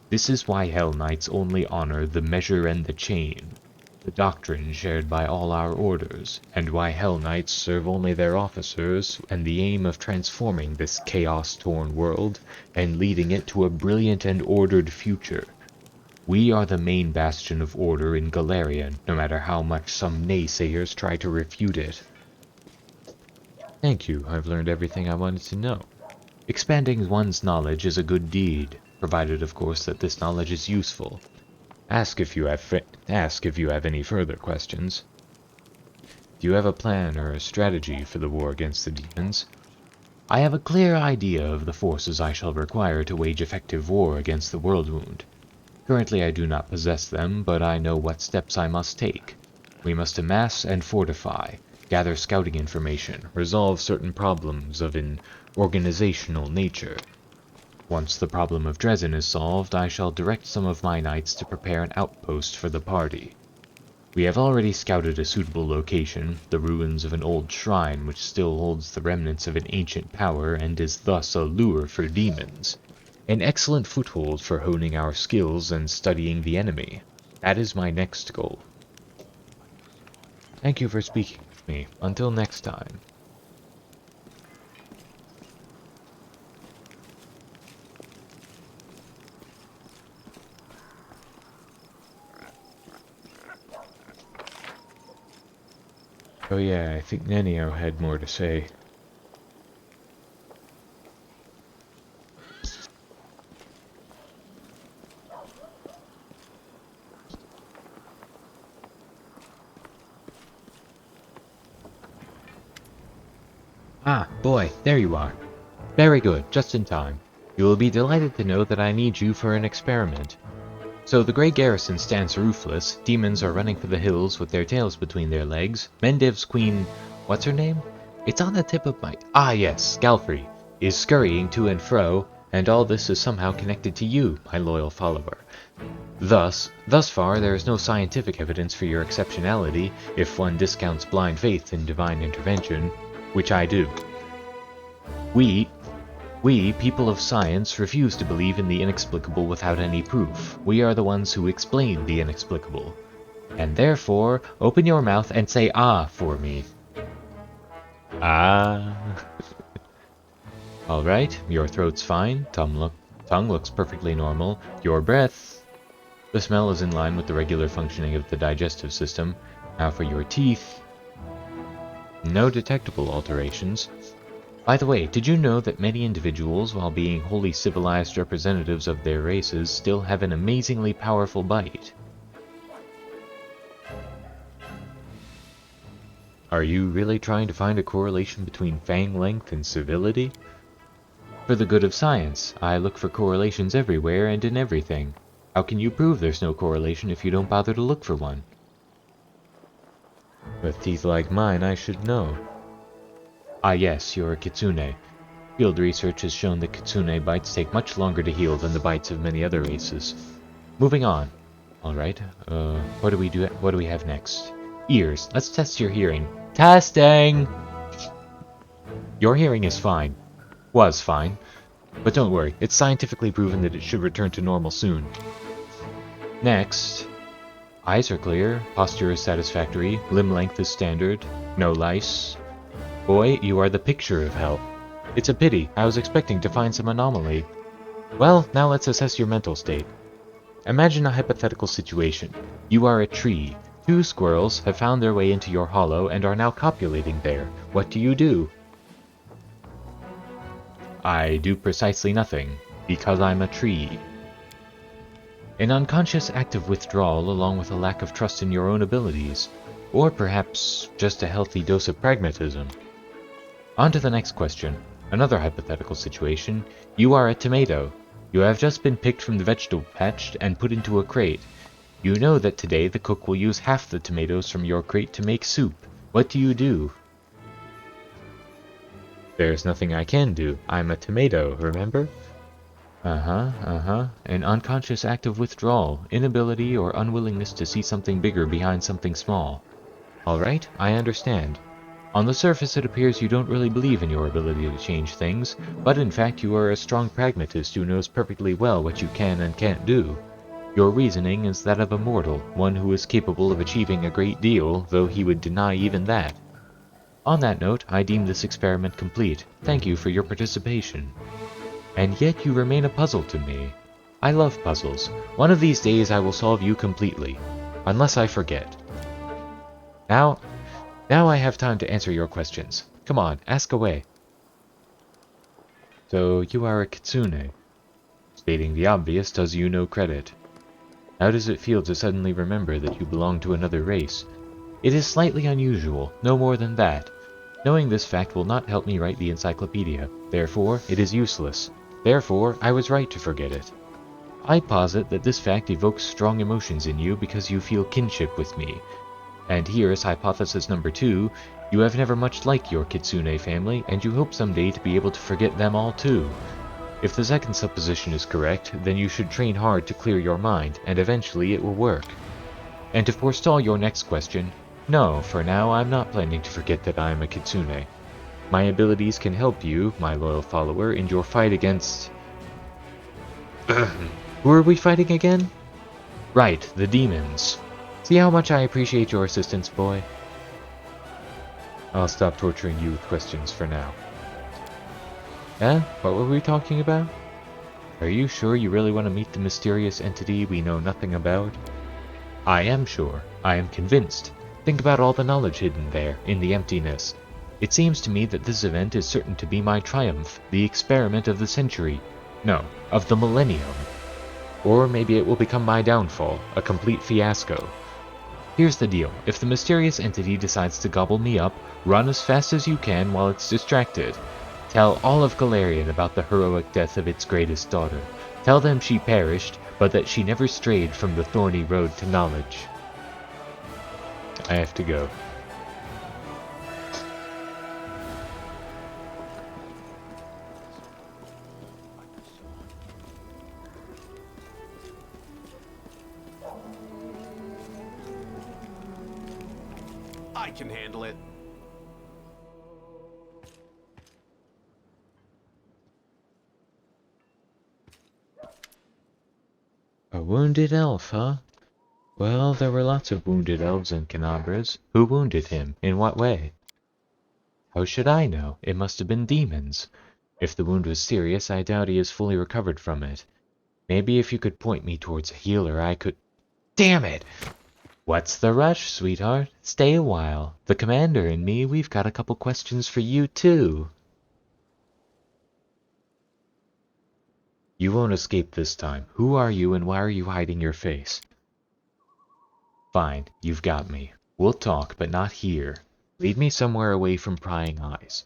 This is why Hell Knights only honor the measure and the chain, the doctrine shared by all our orders, and why Hell Knights serve only their officers and the aim of transforming this chaos-torn world and leading it to a brilliant and ordered future. We are the main bastion of order in Galeria, no matter how much some naysayers try to refute it. Thank you, I've learned everything I wanted to know. Expanding one's knowledge is a good deed, provided of course that this knowledge is useful. Ask if you have any further questions. Do you have a plan or a strategy for the war against the demons? I have a clear idea of the forces I shall require to wage effective war against the World Wound. Currently I do not possess them, but I know what steps I must take. We must amass and fortify, gather scouting information, resolve certain problems of an organizational nature. Once the problem of Dresden is solved, I shall direct some of my knights to prepare an outpost for the party. We have already scouted a suitable location, the ruins of an old shrine which still holds the remnants of an ancient power and is thus a lure for demons. An excellent foothold for honing our skills and studying the enemy. That is my next goal. Thank you for speaking with me. Until next time. Oh yeah, I think Nenio had more to say. Ah, boy, there you are. Very good, just in time. You will be delighted to know that I need you for an experiment. So the Grey Garrison stands roofless, demons are running for the hills with their tails between their legs, Mendiv's queen, what's her name? It's on the tip of my... Ah yes, Galfrey, is scurrying to and fro, and all this is somehow connected to you, my loyal follower. Thus far there is no scientific evidence for your exceptionality, if one discounts blind faith in divine intervention, which I do. We, people of science, refuse to believe in the inexplicable without any proof. We are the ones who explain the inexplicable. And therefore, open your mouth and say ah for me. Ah. Alright, your throat's fine, tongue looks perfectly normal, your breath... The smell is in line with the regular functioning of the digestive system. Now for your teeth... No detectable alterations. By the way, did you know that many individuals, while being wholly civilized representatives of their races, still have an amazingly powerful bite? Are you really trying to find a correlation between fang length and civility? For the good of science, I look for correlations everywhere and in everything. How can you prove there's no correlation if you don't bother to look for one? With teeth like mine, I should know. Ah yes, you're a kitsune. Field research has shown that kitsune bites take much longer to heal than the bites of many other races. Moving on. Alright, what do we have next? Ears. Let's test your hearing. Testing! Your hearing is fine. Was fine. But don't worry, it's scientifically proven that it should return to normal soon. Next, eyes are clear, posture is satisfactory, limb length is standard, no lice. Boy, you are the picture of health. It's a pity, I was expecting to find some anomaly. Well, now let's assess your mental state. Imagine a hypothetical situation. You are a tree. 2 squirrels have found their way into your hollow and are now copulating there. What do? I do precisely nothing, because I'm a tree. An unconscious act of withdrawal along with a lack of trust in your own abilities, or perhaps just a healthy dose of pragmatism. On to the next question. Another hypothetical situation. You are a tomato. You have just been picked from the vegetable patch and put into a crate. You know that today the cook will use half the tomatoes from your crate to make soup. What do? There's nothing I can do. I'm a tomato, remember? An unconscious act of withdrawal, inability or unwillingness to see something bigger behind something small. Alright, I understand. On the surface it appears you don't really believe in your ability to change things, but in fact you are a strong pragmatist who knows perfectly well what you can and can't do. Your reasoning is that of a mortal, one who is capable of achieving a great deal, though he would deny even that. On that note, I deem this experiment complete. Thank you for your participation. And yet you remain a puzzle to me. I love puzzles. One of these days I will solve you completely. Unless I forget. Now I have time to answer your questions. Come on, ask away. So, you are a kitsune. Stating the obvious does you no credit. How does it feel to suddenly remember that you belong to another race? It is slightly unusual, no more than that. Knowing this fact will not help me write the encyclopedia. Therefore, it is useless. Therefore, I was right to forget it. I posit that this fact evokes strong emotions in you because you feel kinship with me. And here is hypothesis number 2, you have never much liked your kitsune family, and you hope someday to be able to forget them all too. If the second supposition is correct, then you should train hard to clear your mind, and eventually it will work. And to forestall your next question, no, for now I'm not planning to forget that I am a kitsune. My abilities can help you, my loyal follower, in your fight against... Who are we fighting again? Right, the demons. See how much I appreciate your assistance, boy? I'll stop torturing you with questions for now. What were we talking about? Are you sure you really want to meet the mysterious entity we know nothing about? I am sure. I am convinced. Think about all the knowledge hidden there, in the emptiness. It seems to me that this event is certain to be my triumph, the experiment of the century. No, of the millennium. Or maybe it will become my downfall, a complete fiasco. Here's the deal. If the mysterious entity decides to gobble me up, run as fast as you can while it's distracted. Tell all of Galarian about the heroic death of its greatest daughter. Tell them she perished, but that she never strayed from the thorny road to knowledge. I have to go. I can handle it. A wounded elf, huh? Well, there were lots of wounded elves in Canabras. Who wounded him? In what way? How should I know? It must have been demons. If the wound was serious, I doubt he has fully recovered from it. Maybe if you could point me towards a healer, I could... Damn it! What's the rush, sweetheart? Stay a while. The commander and me, we've got a couple questions for you, too. You won't escape this time. Who are you and why are you hiding your face? Fine, you've got me. We'll talk, but not here. Lead me somewhere away from prying eyes.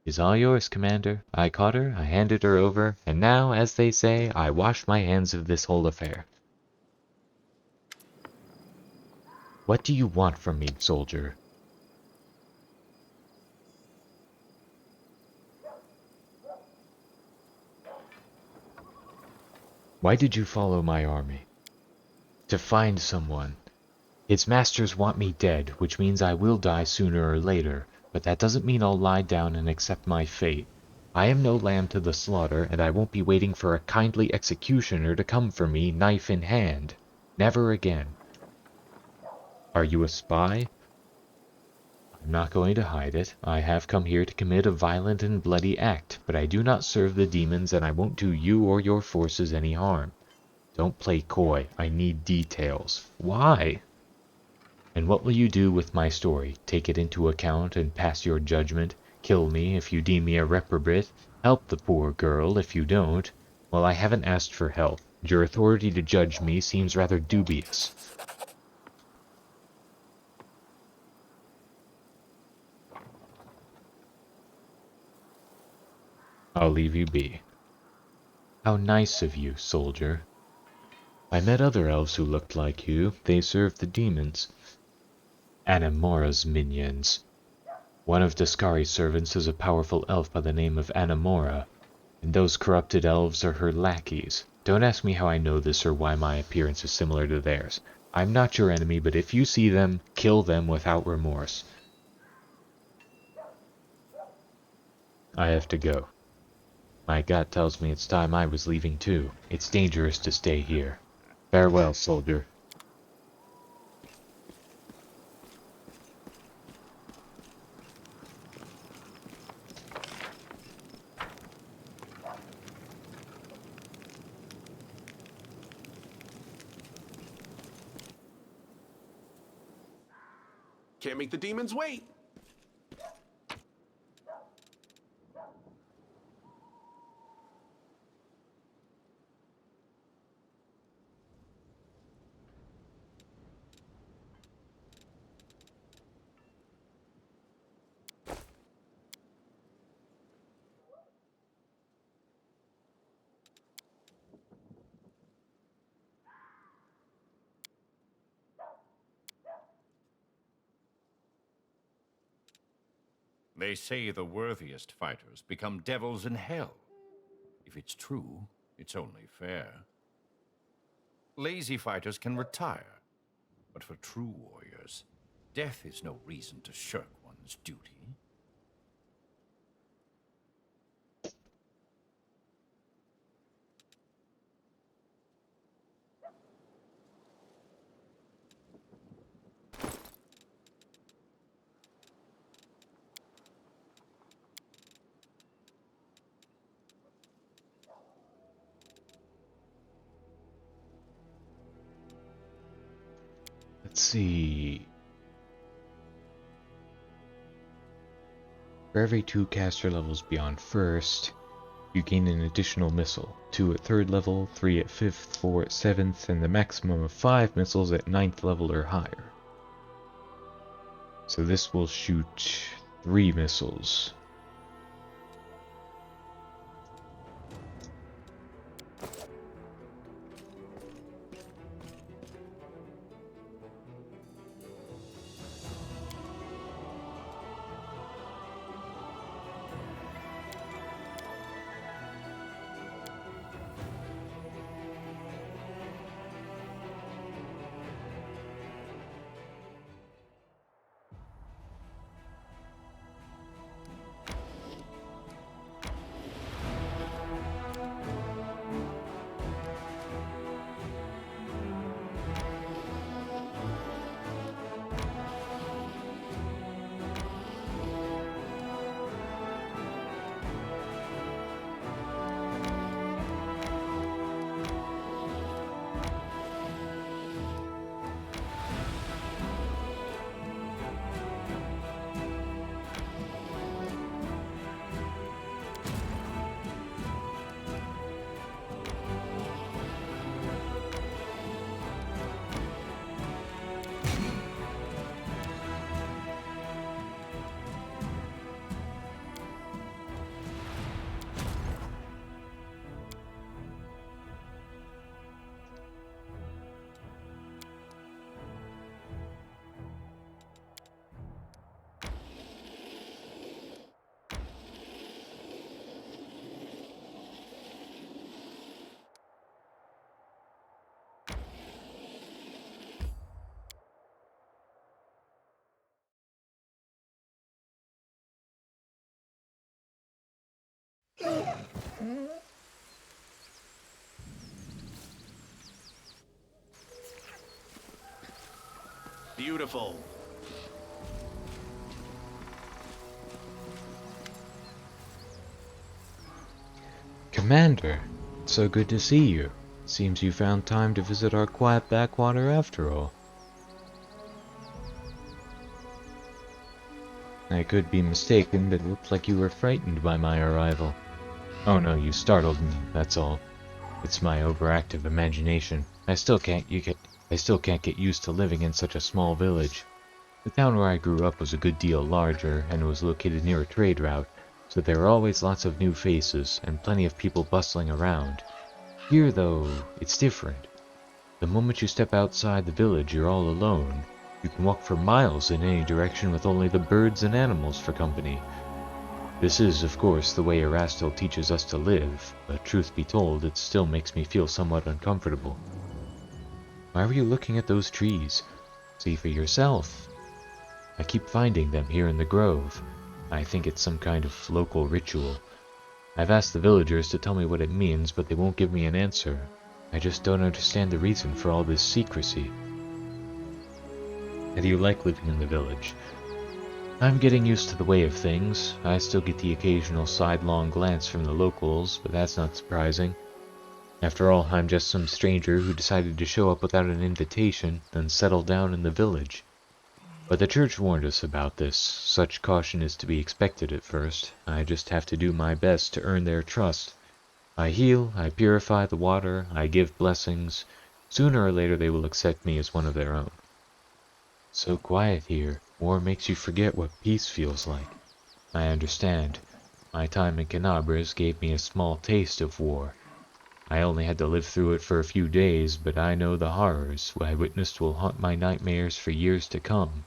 Is all yours, Commander. I caught her, I handed her over, and now, as they say, I wash my hands of this whole affair. What do you want from me, soldier? Why did you follow my army? To find someone. Its masters want me dead, which means I will die sooner or later, but that doesn't mean I'll lie down and accept my fate. I am no lamb to the slaughter, and I won't be waiting for a kindly executioner to come for me, knife in hand. Never again. Are you a spy? I'm not going to hide it. I have come here to commit a violent and bloody act, but I do not serve the demons, and I won't do you or your forces any harm. Don't play coy. I need details. Why? And what will you do with my story? Take it into account and pass your judgment? Kill me if you deem me a reprobate? Help the poor girl if you don't? Well, I haven't asked for help. Your authority to judge me seems rather dubious. I'll leave you be. How nice of you, soldier. I met other elves who looked like you. They served the demons. Anamora's minions. One of Daskari's servants is a powerful elf by the name of Anamora, and those corrupted elves are her lackeys. Don't ask me how I know this or why my appearance is similar to theirs. I'm not your enemy, but if you see them, kill them without remorse. I have to go. My gut tells me it's time I was leaving too. It's dangerous to stay here. Farewell, soldier. Can't make the demons wait. They say the worthiest fighters become devils in hell. If it's true, it's only fair. Lazy fighters can retire, but for true warriors, death is no reason to shirk one's duty. Let's see. For every 2 caster levels beyond first, you gain an additional missile. 2 at 3rd level, 3 at 5th, 4 at 7th, and the maximum of 5 missiles at 9th level or higher. So this will shoot 3 missiles. Beautiful. Commander, so good to see you. Seems you found time to visit our quiet backwater after all. I could be mistaken, but it looked like you were frightened by my arrival. Oh no, you startled me, that's all. It's my overactive imagination. I still can't get used to living in such a small village. The town where I grew up was a good deal larger, and was located near a trade route, so there were always lots of new faces, and plenty of people bustling around. Here, though, it's different. The moment you step outside the village, you're all alone. You can walk for miles in any direction with only the birds and animals for company. This is, of course, the way Erastil teaches us to live, but truth be told, it still makes me feel somewhat uncomfortable. Why were you looking at those trees? See for yourself. I keep finding them here in the grove. I think it's some kind of local ritual. I've asked the villagers to tell me what it means, but they won't give me an answer. I just don't understand the reason for all this secrecy. How do you like living in the village? I'm getting used to the way of things. I still get the occasional sidelong glance from the locals, but that's not surprising. After all, I'm just some stranger who decided to show up without an invitation, then settle down in the village. But the church warned us about this. Such caution is to be expected at first. I just have to do my best to earn their trust. I heal, I purify the water, I give blessings. Sooner or later they will accept me as one of their own. So quiet here. War makes you forget what peace feels like. I understand. My time in Canabras gave me a small taste of war. I only had to live through it for a few days, but I know the horrors I witnessed will haunt my nightmares for years to come.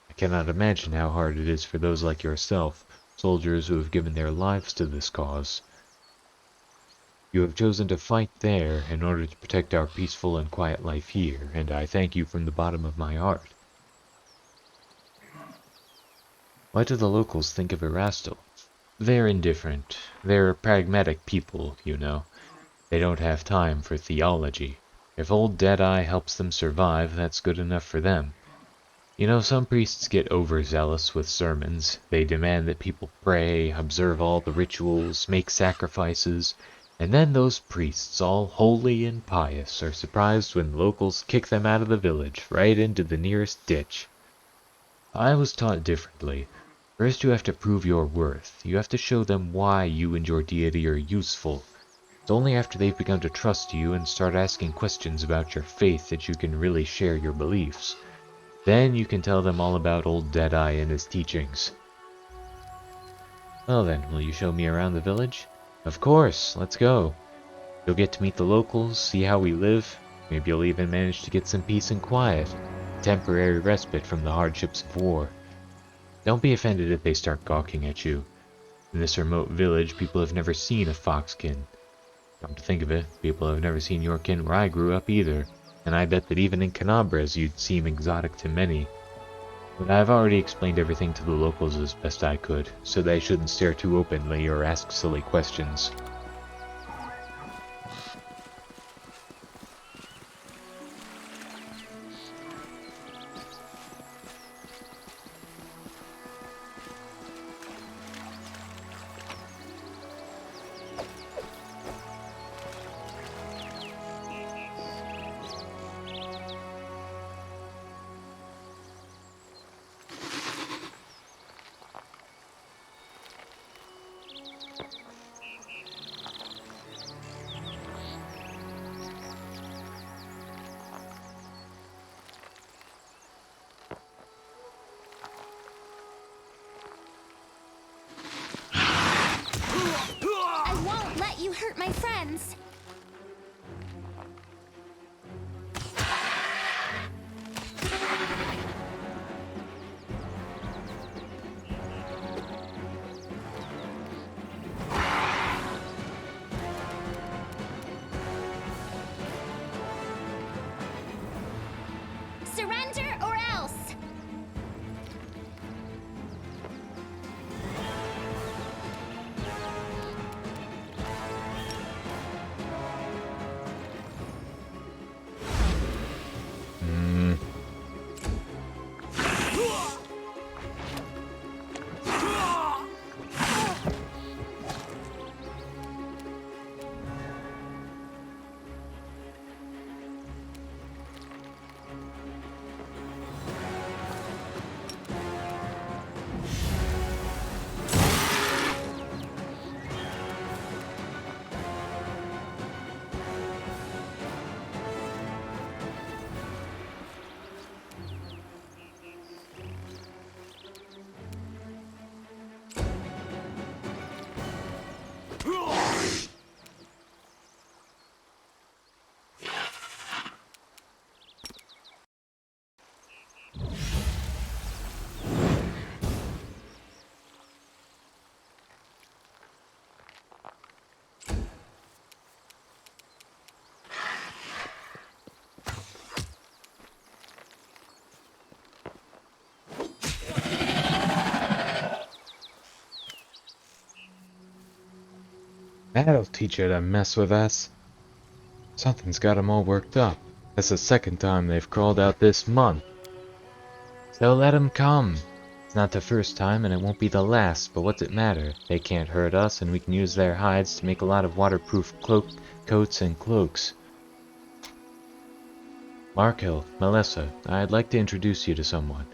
I cannot imagine how hard it is for those like yourself, soldiers who have given their lives to this cause. You have chosen to fight there in order to protect our peaceful and quiet life here, and I thank you from the bottom of my heart. What do the locals think of Erastil? They're indifferent. They're pragmatic people, you know. They don't have time for theology. If old Deadeye helps them survive, that's good enough for them. You know, some priests get overzealous with sermons. They demand that people pray, observe all the rituals, make sacrifices, and then those priests, all holy and pious, are surprised when locals kick them out of the village, right into the nearest ditch. I was taught differently. First you have to prove your worth. You have to show them why you and your deity are useful. It's only after they've begun to trust you and start asking questions about your faith that you can really share your beliefs. Then you can tell them all about old Deadeye and his teachings. Well then, will you show me around the village? Of course, let's go. You'll get to meet the locals, see how we live. Maybe you'll even manage to get some peace and quiet. Temporary respite from the hardships of war. Don't be offended if they start gawking at you. In this remote village, people have never seen a foxkin. Come to think of it, people have never seen your kin where I grew up either, and I bet that even in Canabras you'd seem exotic to many. But I've already explained everything to the locals as best I could, so they shouldn't stare too openly or ask silly questions. I won't let you hurt my friends. Surrender or else! That'll teach you to mess with us. Something's got 'em all worked up. That's the second time they've crawled out this month. So let 'em come. It's not the first time and it won't be the last, but what's it matter? They can't hurt us and we can use their hides to make a lot of waterproof coats and cloaks. Markel, Melissa, I'd like to introduce you to someone.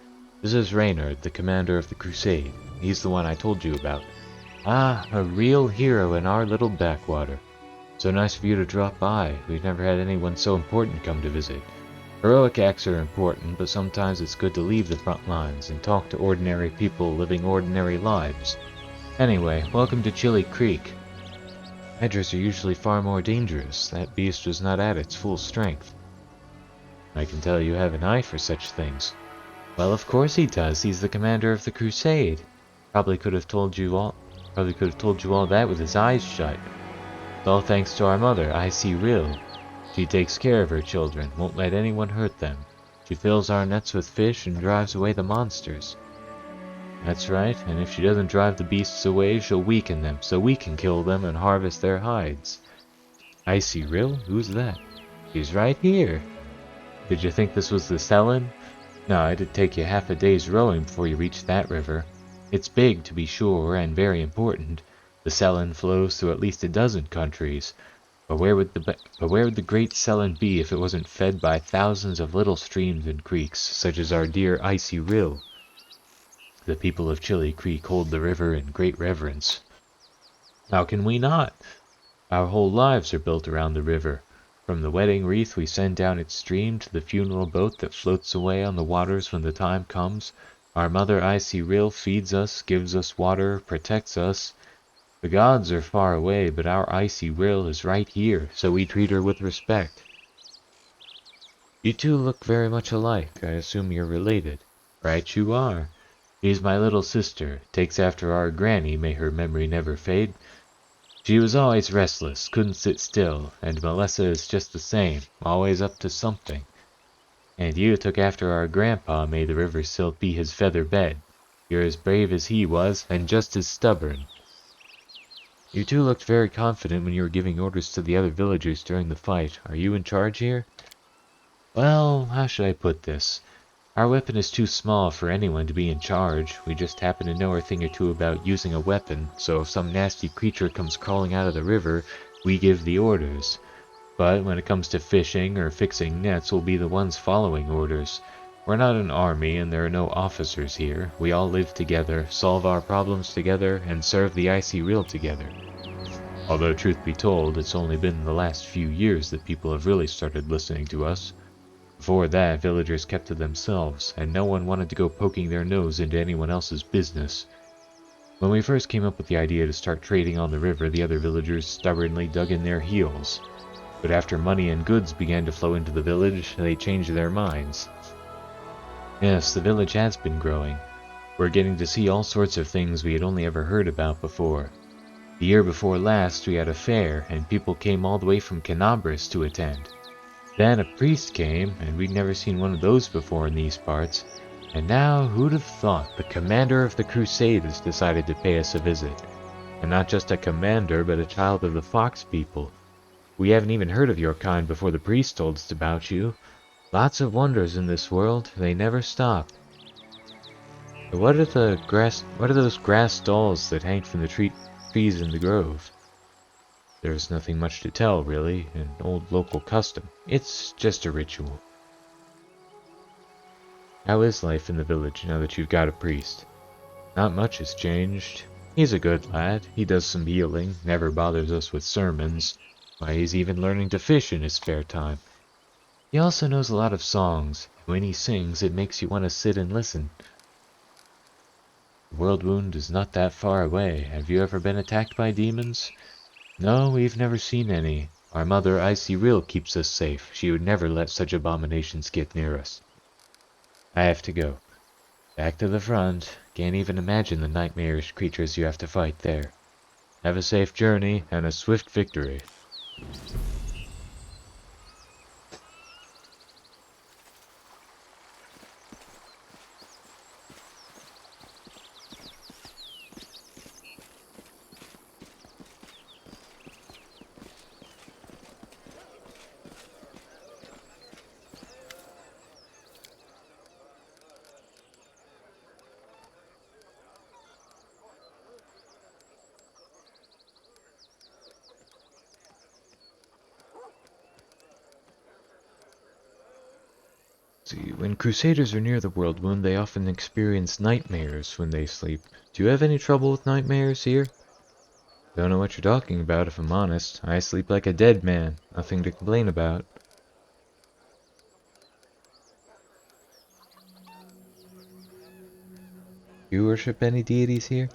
This is Reynard, the commander of the Crusade. He's the one I told you about. Ah, a real hero in our little backwater. So nice of you to drop by. We've never had anyone so important come to visit. Heroic acts are important, but sometimes it's good to leave the front lines and talk to ordinary people living ordinary lives. Anyway, welcome to Chili Creek. Hydras are usually far more dangerous. That beast was not at its full strength. I can tell you have an eye for such things. Well, of course he does. He's the commander of the Crusade. Probably could have told you all that with his eyes shut. It's all thanks to our mother, Icy Rill. She takes care of her children, won't let anyone hurt them. She fills our nets with fish and drives away the monsters. That's right, and if she doesn't drive the beasts away, she'll weaken them, so we can kill them and harvest their hides. Icy Rill? Who's that? She's right here. Did you think this was the Selen? No, it'd take you half a day's rowing before you reach that river. It's big, to be sure, and very important. The Selen flows through at least a dozen countries. But where would the great Selen be if it wasn't fed by thousands of little streams and creeks, such as our dear Icy Rill? The people of Chili Creek hold the river in great reverence. How can we not? Our whole lives are built around the river. From the wedding wreath we send down its stream to the funeral boat that floats away on the waters when the time comes. Our mother Icy Rill feeds us, gives us water, protects us. The gods are far away, but our Icy Rill is right here, so we treat her with respect. You two look very much alike. I assume you're related. Right you are. She's my little sister, takes after our granny, may her memory never fade. She was always restless, couldn't sit still, and Melissa is just the same, always up to something. And you took after our grandpa, may the river still be his feather bed. You're as brave as he was, and just as stubborn. You two looked very confident when you were giving orders to the other villagers during the fight. Are you in charge here? Well, how should I put this? Our weapon is too small for anyone to be in charge. We just happen to know a thing or two about using a weapon, so if some nasty creature comes crawling out of the river, we give the orders. But when it comes to fishing or fixing nets, we'll be the ones following orders. We're not an army and there are no officers here. We all live together, solve our problems together, and serve the Icy Rill together. Although truth be told, it's only been the last few years that people have really started listening to us. Before that, villagers kept to themselves, and no one wanted to go poking their nose into anyone else's business. When we first came up with the idea to start trading on the river, the other villagers stubbornly dug in their heels. But after money and goods began to flow into the village, they changed their minds. Yes, the village has been growing. We're getting to see all sorts of things we had only ever heard about before. The year before last, we had a fair, and people came all the way from Canabras to attend. Then a priest came, and we'd never seen one of those before in these parts. And now, who'd have thought, the commander of the Crusade has decided to pay us a visit. And not just a commander, but a child of the Fox people. We haven't even heard of your kind before the priest told us about you. Lots of wonders in this world, they never stop. But what are those grass dolls that hang from the trees in the grove? There's nothing much to tell, really, an old local custom. It's just a ritual. How is life in the village now that you've got a priest? Not much has changed. He's a good lad, he does some healing, never bothers us with sermons. Why, he's even learning to fish in his spare time. He also knows a lot of songs. When he sings, it makes you want to sit and listen. The world wound is not that far away. Have you ever been attacked by demons? No, we've never seen any. Our mother Icy Rill keeps us safe. She would never let such abominations get near us. I have to go. Back to the front. Can't even imagine the nightmarish creatures you have to fight there. Have a safe journey and a swift victory. See, when Crusaders are near the World Wound, they often experience nightmares when they sleep. Do you have any trouble with nightmares here? Don't know what you're talking about, if I'm honest. I sleep like a dead man. Nothing to complain about. Do you worship any deities here?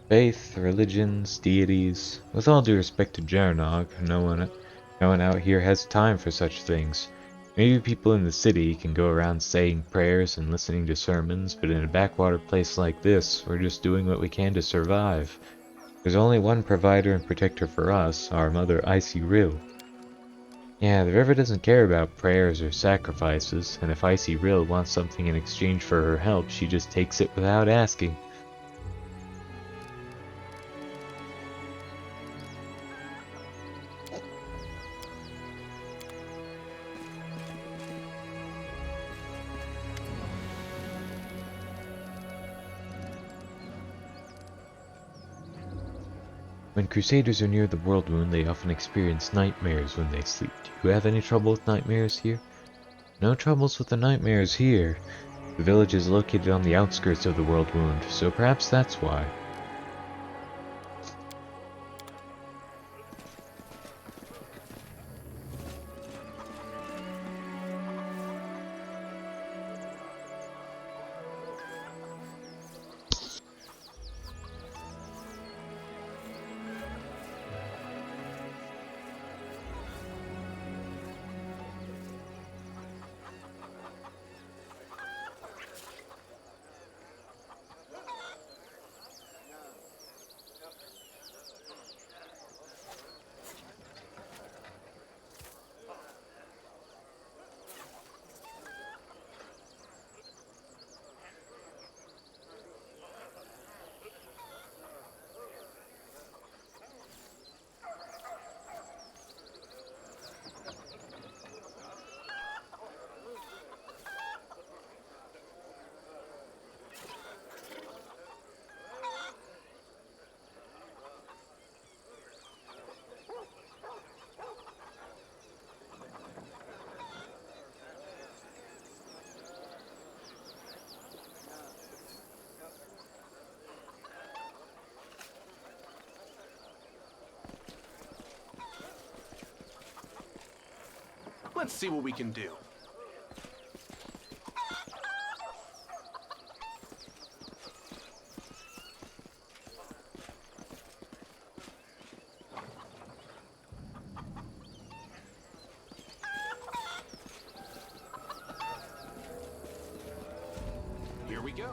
Faith, religions, deities. With all due respect to Jeranog, no one out here has time for such things. Maybe people in the city can go around saying prayers and listening to sermons, but in a backwater place like this, we're just doing what we can to survive. There's only one provider and protector for us, our mother Icy Rill. Yeah, the river doesn't care about prayers or sacrifices, and if Icy Rill wants something in exchange for her help, she just takes it without asking. When Crusaders are near the World Wound, they often experience nightmares when they sleep. Do you have any trouble with nightmares here? No troubles with the nightmares here. The village is located on the outskirts of the World Wound, so perhaps that's why. Let's see what we can do. Here we go.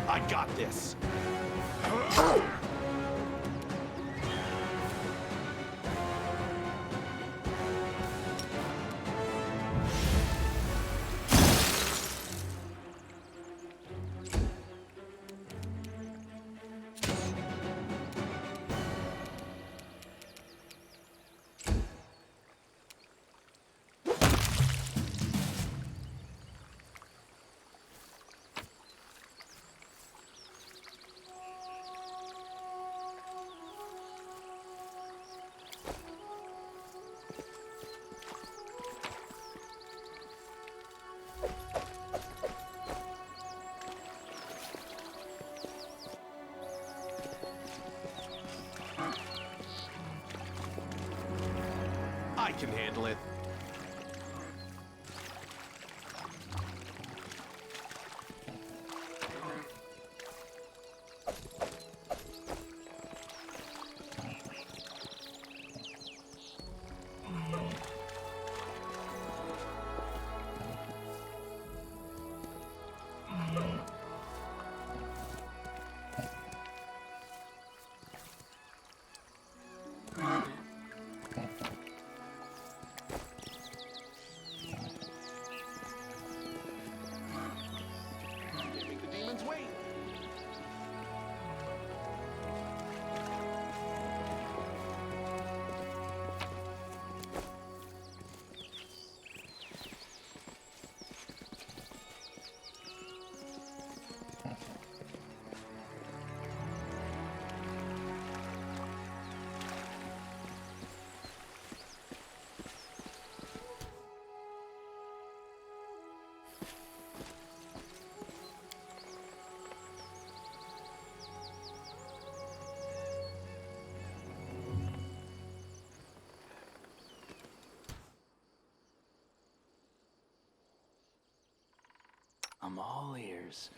I got this. I can handle it. Can't make the demons wait. I'm all ears.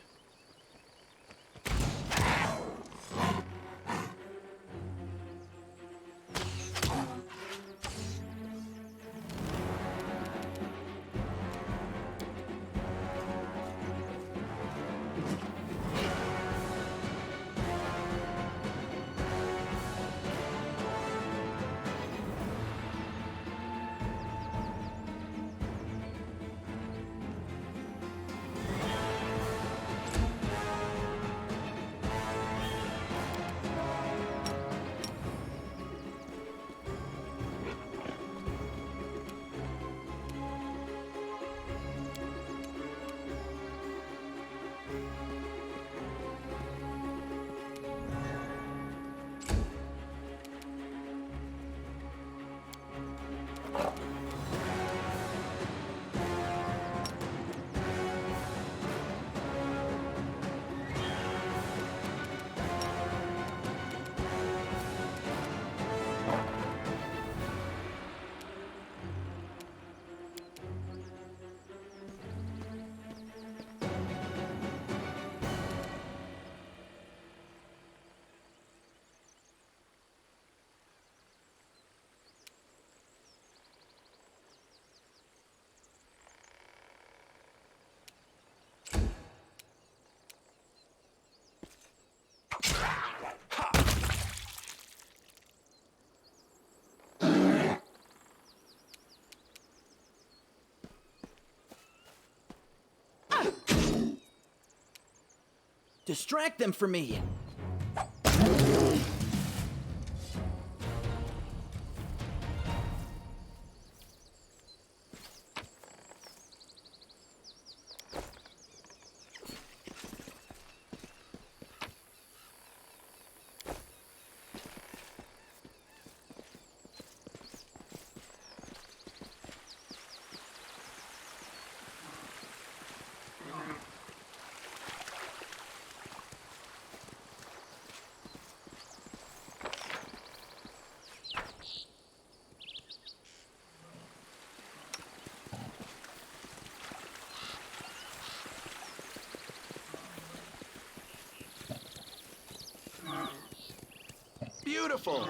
Distract them for me. Beautiful.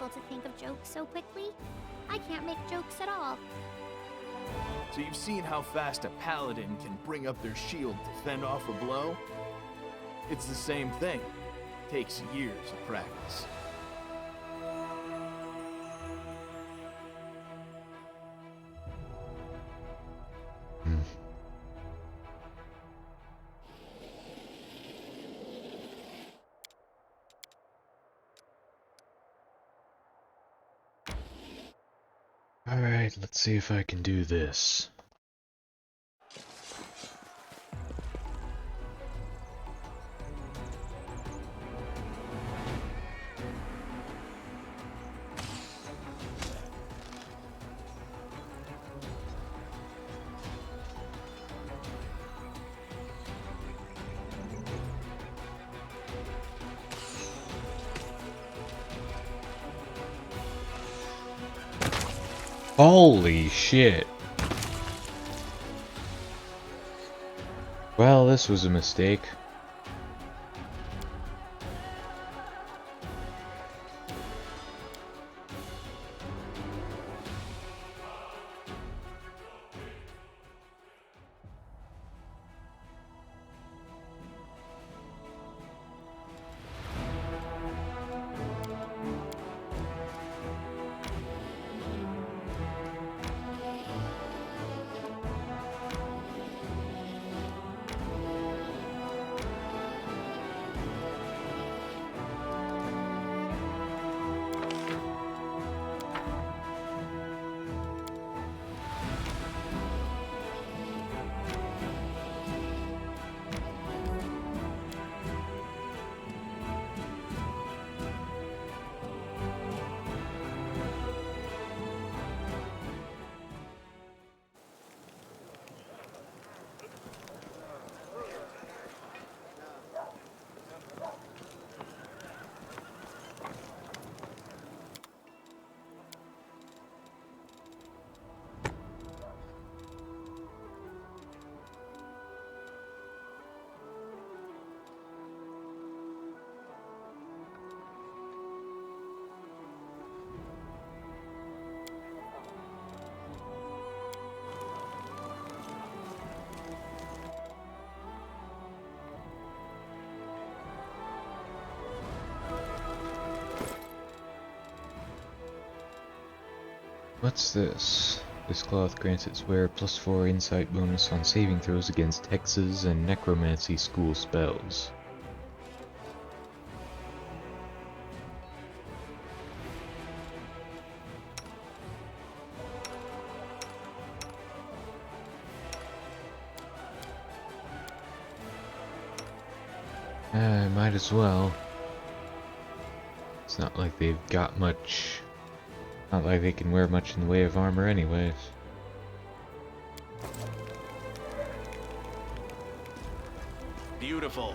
able to think of jokes so quickly. I can't make jokes at all. So you've seen how fast a paladin can bring up their shield to fend off a blow? It's the same thing. Takes years of practice. Alright, let's see if I can do this. Holy shit. Well, this was a mistake. What's this? This cloth grants its wearer +4 insight bonus on saving throws against hexes and necromancy school spells. Might as well. It's not like they've got much. Not like they can wear much in the way of armor anyways. Beautiful.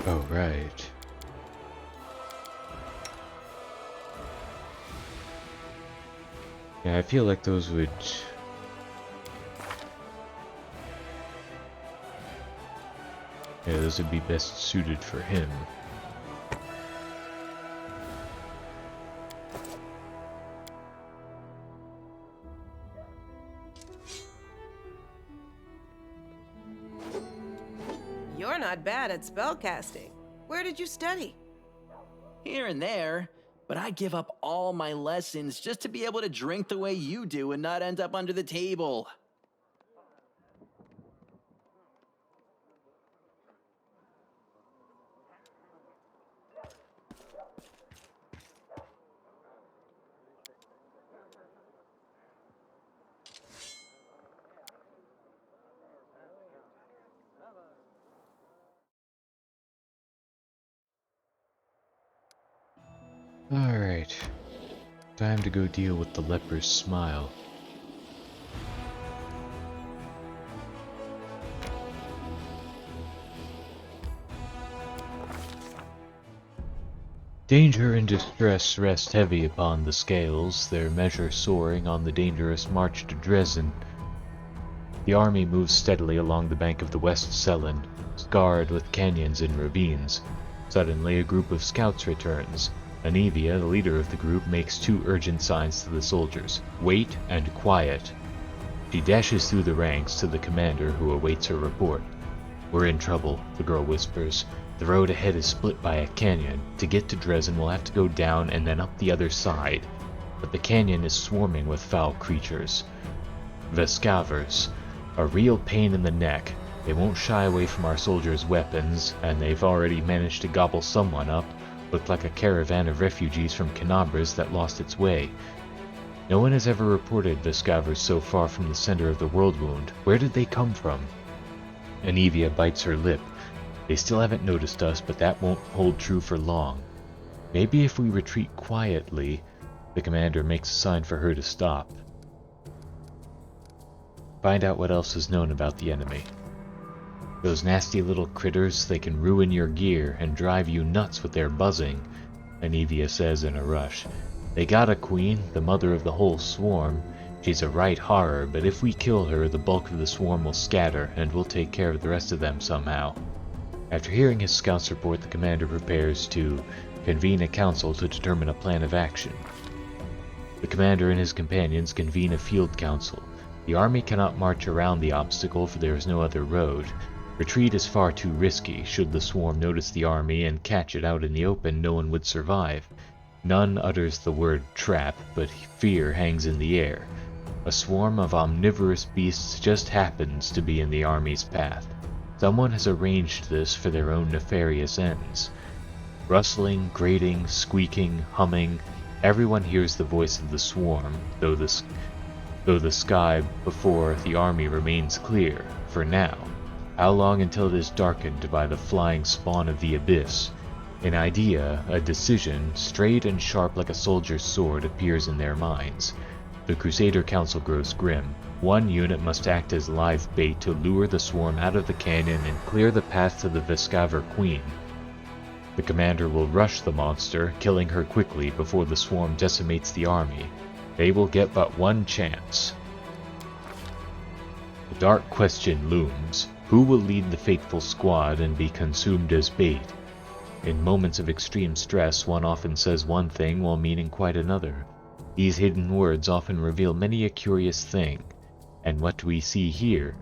Oh, right. Yeah, I feel like those would... Yeah, those would be best suited for him. You're not bad at spellcasting. Where did you study? Here and there, but I give up all my lessons just to be able to drink the way you do and not end up under the table. Alright. Time to go deal with the leper's smile. Danger and distress rest heavy upon the scales, their measure soaring on the dangerous march to Dresden. The army moves steadily along the bank of the West Selen, scarred with canyons and ravines. Suddenly, a group of scouts returns. Anivia, the leader of the group, makes 2 urgent signs to the soldiers: wait and quiet. She dashes through the ranks to the commander, who awaits her report. We're in trouble, the girl whispers. The road ahead is split by a canyon. To get to Dresden, we'll have to go down and then up the other side. But the canyon is swarming with foul creatures. Vescavers, a real pain in the neck. They won't shy away from our soldiers' weapons, and they've already managed to gobble someone up. Looked like a caravan of refugees from Canabras that lost its way. No one has ever reported Vescavers so far from the center of the world wound. Where did they come from? Anivia bites her lip. They still haven't noticed us, but that won't hold true for long. Maybe if we retreat quietly, the commander makes a sign for her to stop. Find out what else is known about the enemy. Those nasty little critters, they can ruin your gear and drive you nuts with their buzzing, Anivia says in a rush. They got a queen, the mother of the whole swarm. She's a right horror, but if we kill her, the bulk of the swarm will scatter, and we'll take care of the rest of them somehow. After hearing his scout's report, the commander prepares to convene a council to determine a plan of action. The commander and his companions convene a field council. The army cannot march around the obstacle, for there is no other road. Retreat is far too risky. Should the swarm notice the army and catch it out in the open, no one would survive. None utters the word trap, but fear hangs in the air. A swarm of omnivorous beasts just happens to be in the army's path. Someone has arranged this for their own nefarious ends. Rustling, grating, squeaking, humming, everyone hears the voice of the swarm, though the sky before the army remains clear, for now. How long until it is darkened by the flying spawn of the abyss? An idea, a decision, straight and sharp like a soldier's sword, appears in their minds. The Crusader Council grows grim. One unit must act as live bait to lure the swarm out of the canyon and clear the path to the Vescaver Queen. The commander will rush the monster, killing her quickly before the swarm decimates the army. They will get but one chance. The dark question looms. Who will lead the fateful squad and be consumed as bait? In moments of extreme stress, one often says one thing while meaning quite another. These hidden words often reveal many a curious thing. And what do we see here?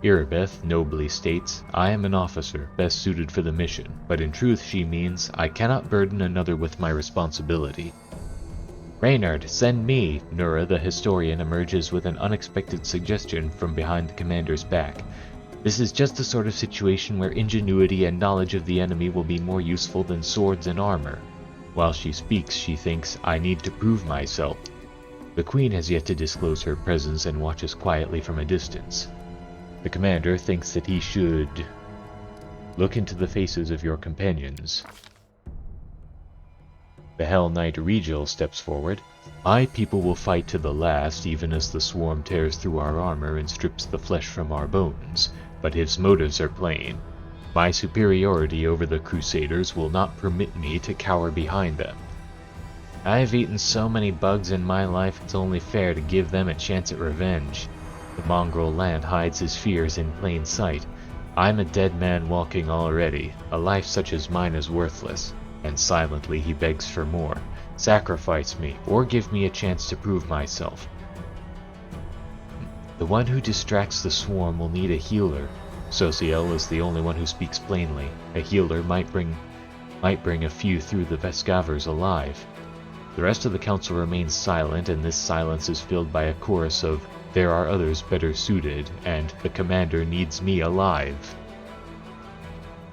Irabeth nobly states, "I am an officer, best suited for the mission," but in truth she means, "I cannot burden another with my responsibility." "Reynard, send me!" Nura the historian emerges with an unexpected suggestion from behind the commander's back. This is just the sort of situation where ingenuity and knowledge of the enemy will be more useful than swords and armor. While she speaks, she thinks, "I need to prove myself." The queen has yet to disclose her presence and watches quietly from a distance. The commander thinks that he should look into the faces of your companions. The Hell Knight Regil steps forward. "My people will fight to the last, even as the swarm tears through our armor and strips the flesh from our bones. But his motives are plain. My superiority over the Crusaders will not permit me to cower behind them. I've eaten so many bugs in my life, it's only fair to give them a chance at revenge." The mongrel Land hides his fears in plain sight. "I'm a dead man walking already. A life such as mine is worthless." And silently he begs for more. "Sacrifice me, or give me a chance to prove myself." The one who distracts the swarm will need a healer. Sociel is the only one who speaks plainly. A healer might bring a few through the Vescavers alive. The rest of the council remains silent, and this silence is filled by a chorus of "There are others better suited," and "The commander needs me alive."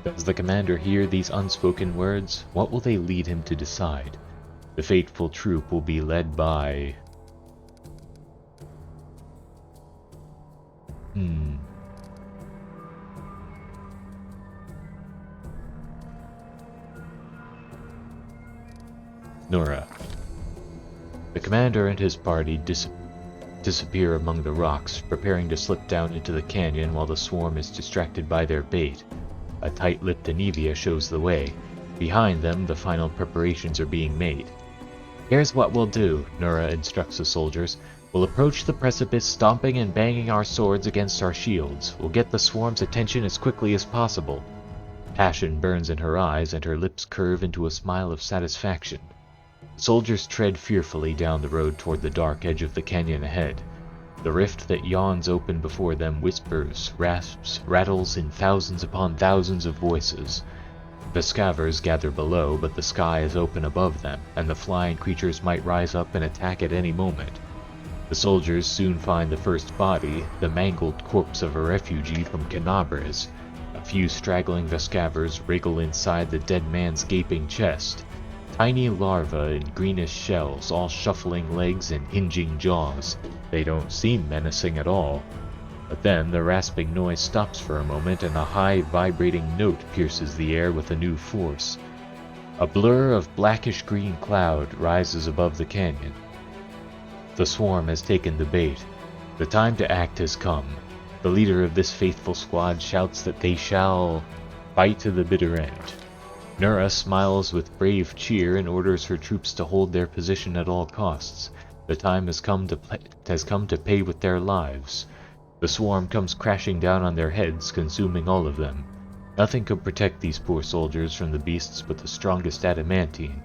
Does the commander hear these unspoken words? What will they lead him to decide? The fateful troop will be led by... Nura. The commander and his party disappear among the rocks, preparing to slip down into the canyon while the swarm is distracted by their bait. A tight-lipped Anivia shows the way. Behind them, the final preparations are being made. "Here's what we'll do," Nura instructs the soldiers. We'll approach the precipice stomping and banging our swords against our shields. We'll get the swarm's attention as quickly as possible. Passion burns in her eyes and her lips curve into a smile of satisfaction. The soldiers tread fearfully down the road toward the dark edge of the canyon ahead. The rift that yawns open before them whispers, rasps, rattles in thousands upon thousands of voices. The scavers gather below, but the sky is open above them, and the flying creatures might rise up and attack at any moment. The soldiers soon find the first body, the mangled corpse of a refugee from Canabres. A few straggling Vescavers wriggle inside the dead man's gaping chest. Tiny larvae in greenish shells, all shuffling legs and hinging jaws. They don't seem menacing at all. But then the rasping noise stops for a moment and a high vibrating note pierces the air with a new force. A blur of blackish-green cloud rises above the canyon. The swarm has taken the bait. The time to act has come. The leader of this faithful squad shouts that they shall fight to the bitter end. Nura smiles with brave cheer and orders her troops to hold their position at all costs. The time has come to pay with their lives. The swarm comes crashing down on their heads, consuming all of them. Nothing could protect these poor soldiers from the beasts but the strongest adamantine.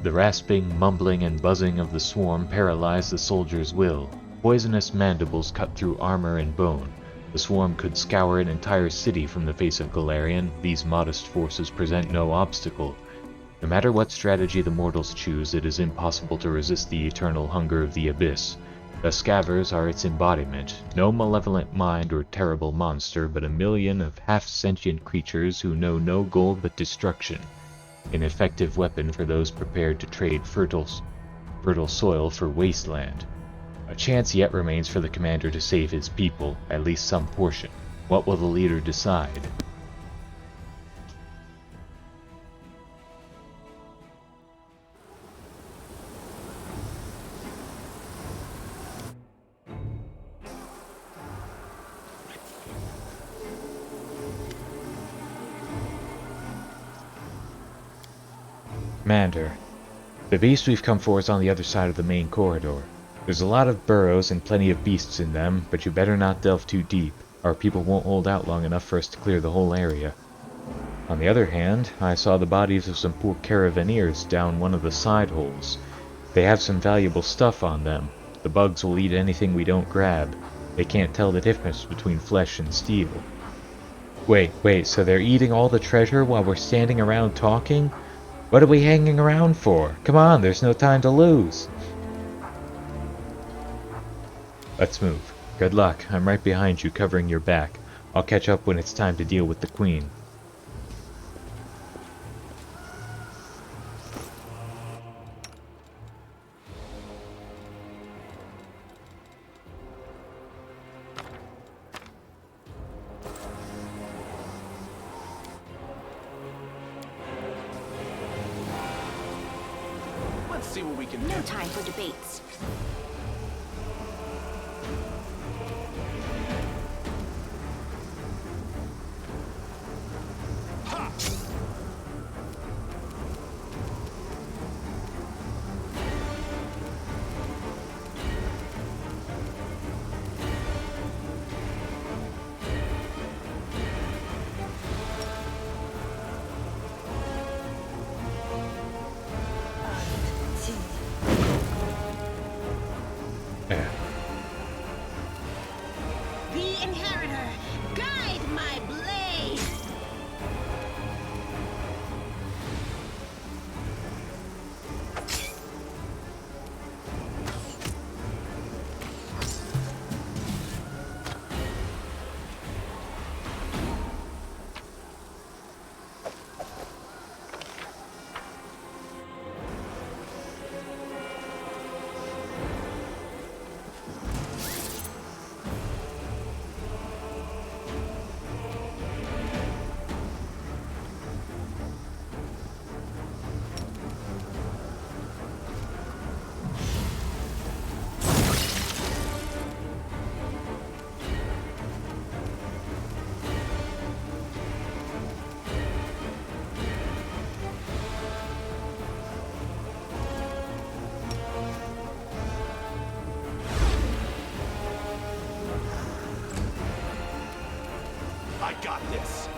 The rasping, mumbling, and buzzing of the swarm paralyze the soldiers' will. Poisonous mandibles cut through armor and bone. The swarm could scour an entire city from the face of Galarian. These modest forces present no obstacle. No matter what strategy the mortals choose, it is impossible to resist the eternal hunger of the abyss. The scavers are its embodiment, no malevolent mind or terrible monster, but a million of half-sentient creatures who know no goal but destruction. An effective weapon for those prepared to trade fertile soil for wasteland. A chance yet remains for the commander to save his people, at least some portion. What will the leader decide? Commander, the beast we've come for is on the other side of the main corridor. There's a lot of burrows and plenty of beasts in them, but you better not delve too deep. Our people won't hold out long enough for us to clear the whole area. On the other hand, I saw the bodies of some poor caravaneers down one of the side holes. They have some valuable stuff on them. The bugs will eat anything we don't grab. They can't tell the difference between flesh and steel. Wait, so they're eating all the treasure while we're standing around talking? What are we hanging around for? Come on, there's no time to lose. Let's move. Good luck. I'm right behind you, covering your back. I'll catch up when it's time to deal with the queen. Let's see what we can do. No time for debates. The Inheritor, guide my blade! I got this.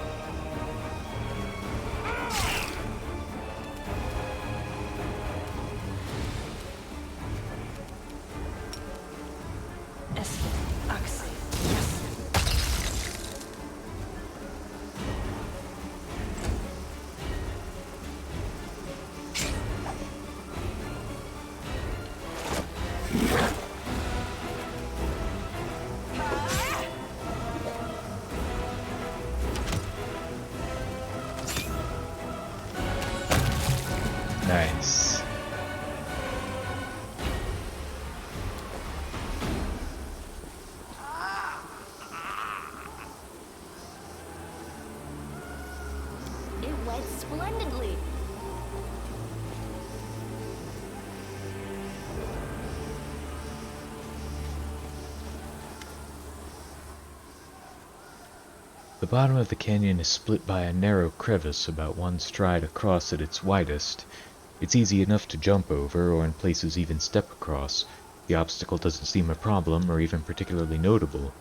Nice. It went splendidly. The bottom of the canyon is split by a narrow crevice about one stride across at its widest. It's easy enough to jump over, or in places even step across. The obstacle doesn't seem a problem, or even particularly notable.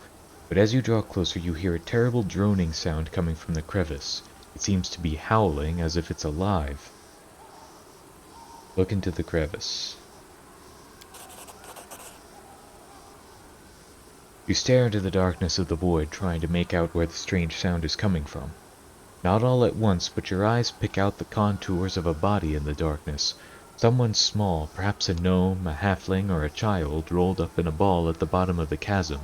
But as you draw closer, you hear a terrible droning sound coming from the crevice. It seems to be howling, as if it's alive. Look into the crevice. You stare into the darkness of the void, trying to make out where the strange sound is coming from. Not all at once, but your eyes pick out the contours of a body in the darkness. Someone small, perhaps a gnome, a halfling, or a child, rolled up in a ball at the bottom of the chasm,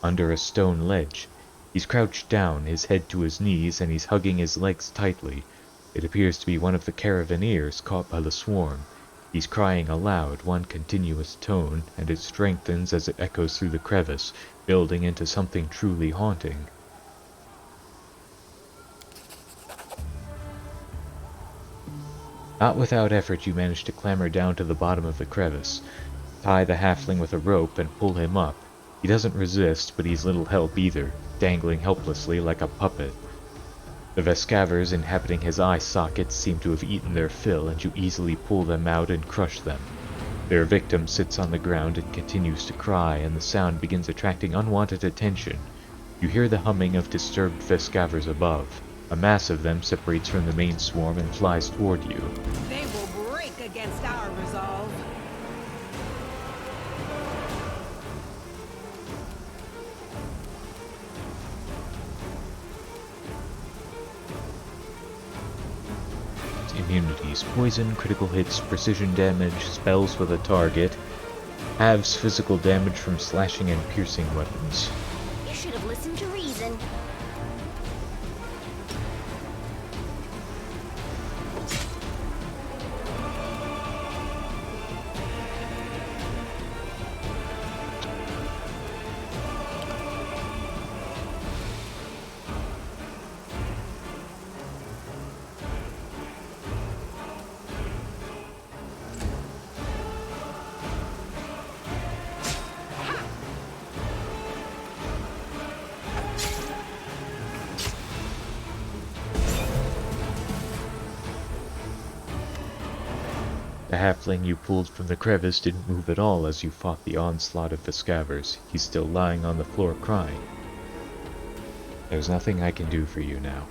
under a stone ledge. He's crouched down, his head to his knees, and he's hugging his legs tightly. It appears to be one of the caravaneers caught by the swarm. He's crying aloud, one continuous tone, and it strengthens as it echoes through the crevice, building into something truly haunting. Not without effort you manage to clamber down to the bottom of the crevice, tie the halfling with a rope, and pull him up. He doesn't resist, but he's little help either, dangling helplessly like a puppet. The Vescavers inhabiting his eye sockets seem to have eaten their fill, and you easily pull them out and crush them. Their victim sits on the ground and continues to cry, and the sound begins attracting unwanted attention. You hear the humming of disturbed Vescavers above. A mass of them separates from the main swarm and flies toward you. They will break against our resolve. Immunities: poison, critical hits, precision damage, spells with a target, halves physical damage from slashing and piercing weapons. You should have listened to reason. The halfling you pulled from the crevice didn't move at all as you fought the onslaught of Vescavers. He's still lying on the floor crying. There's nothing I can do for you now.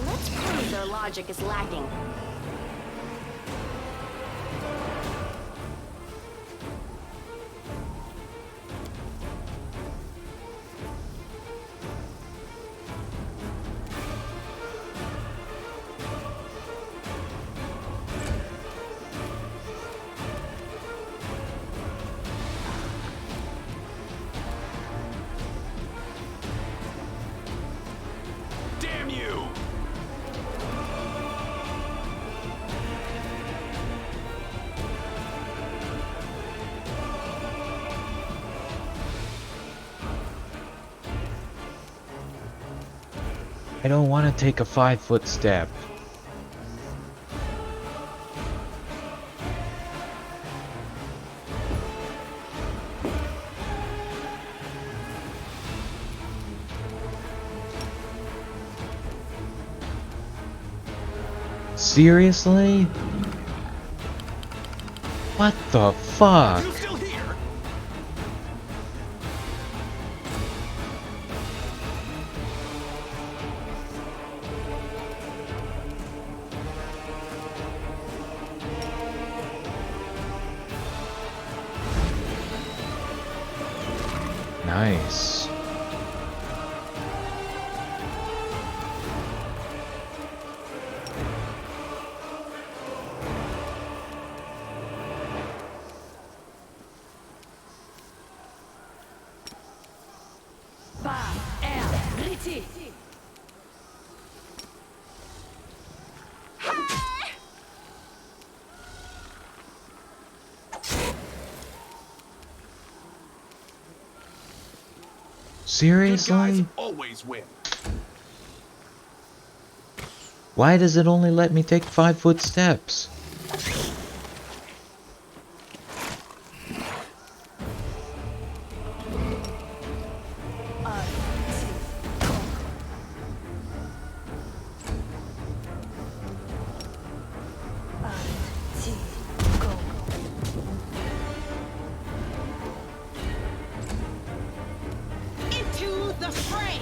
Let's prove their logic is lacking. Damn you! I don't want to take a 5-foot step. Seriously? What the fuck? You still here? Nice. Ba, er, riti. Good guys Seriously? always win. Why does it only let me take 5-foot steps? Into the fray!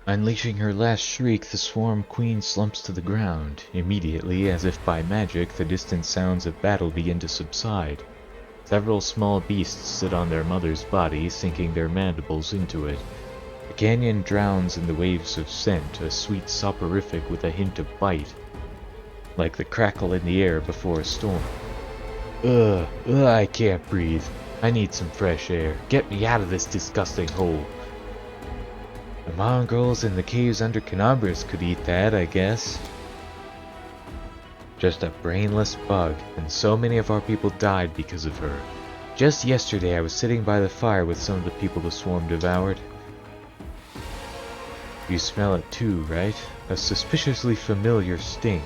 Unleashing her last shriek, the Swarm Queen slumps to the ground. Immediately, as if by magic, the distant sounds of battle begin to subside. Several small beasts sit on their mother's body, sinking their mandibles into it. The canyon drowns in the waves of scent, a sweet soporific with a hint of bite, like the crackle in the air before a storm. Ugh, I can't breathe. I need some fresh air. Get me out of this disgusting hole. The mongrels in the caves under Canabras could eat that, I guess. Just a brainless bug, and so many of our people died because of her. Just yesterday I was sitting by the fire with some of the people the swarm devoured. You smell it too, right? A suspiciously familiar stink.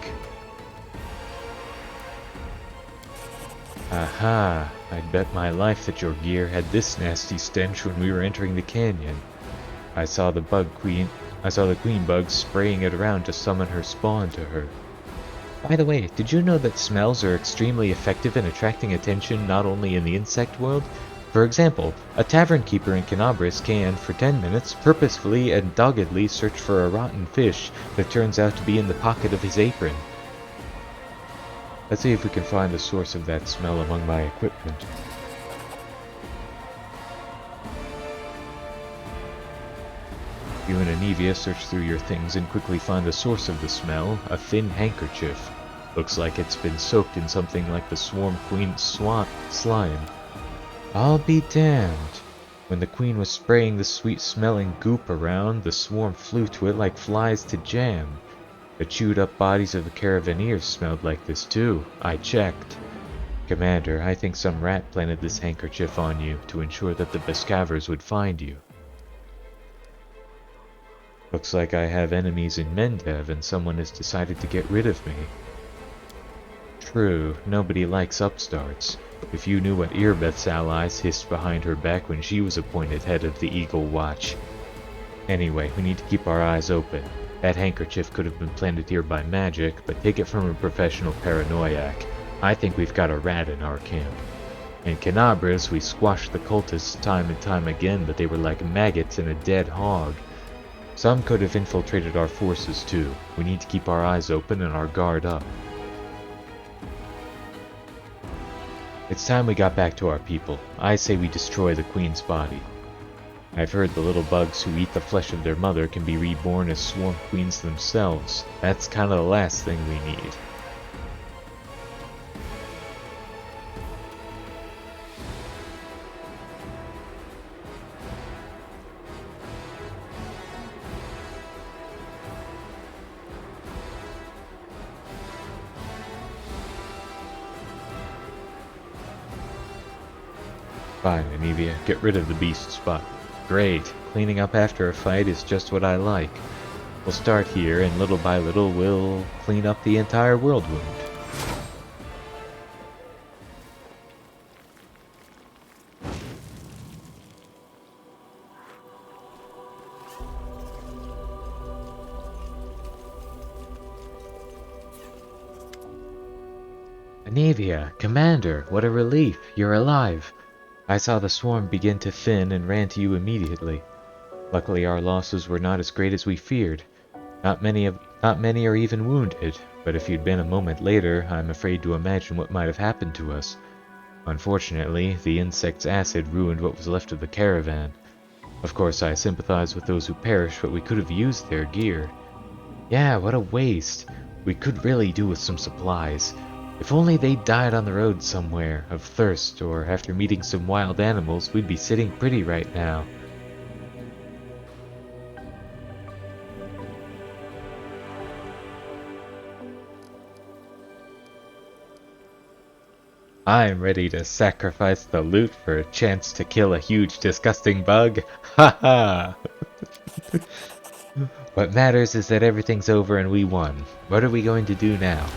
Aha! I'd bet my life that your gear had this nasty stench when we were entering the canyon. I saw the queen bug spraying it around to summon her spawn to her. By the way, did you know that smells are extremely effective in attracting attention not only in the insect world? For example, a tavern keeper in Canabras can, for 10 minutes, purposefully and doggedly search for a rotten fish that turns out to be in the pocket of his apron. Let's see if we can find the source of that smell among my equipment. You and Anivia search through your things and quickly find the source of the smell, a thin handkerchief. Looks like it's been soaked in something like the Swarm Queen's slime. I'll be damned. When the Queen was spraying the sweet-smelling goop around, the swarm flew to it like flies to jam. The chewed-up bodies of the caravaneers smelled like this too. I checked. Commander, I think some rat planted this handkerchief on you to ensure that the Beskavers would find you. Looks like I have enemies in Mendev and someone has decided to get rid of me. True, nobody likes upstarts. If you knew what Irbeth's allies hissed behind her back when she was appointed head of the Eagle Watch. Anyway, we need to keep our eyes open. That handkerchief could have been planted here by magic, but take it from a professional paranoiac. I think we've got a rat in our camp. In Canabras, we squashed the cultists time and time again, but they were like maggots in a dead hog. Some could have infiltrated our forces too. We need to keep our eyes open and our guard up. It's time we got back to our people. I say we destroy the Queen's body. I've heard the little bugs who eat the flesh of their mother can be reborn as Swarm Queens themselves. That's kind of the last thing we need. Fine, Anivia. Get rid of the beast spot. Great. Cleaning up after a fight is just what I like. We'll start here, and little by little we'll clean up the entire world wound. Anivia, Commander, what a relief! You're alive! I saw the swarm begin to thin and ran to you immediately. Luckily our losses were not as great as we feared. Not many are even wounded, but if you'd been a moment later, I'm afraid to imagine what might have happened to us. Unfortunately, the insect's acid ruined what was left of the caravan. Of course, I sympathize with those who perished, but we could have used their gear. Yeah, what a waste. We could really do with some supplies. If only they died on the road somewhere, of thirst, or after meeting some wild animals, we'd be sitting pretty right now. I'm ready to sacrifice the loot for a chance to kill a huge disgusting bug. Ha ha! What matters is that everything's over and we won. What are we going to do now?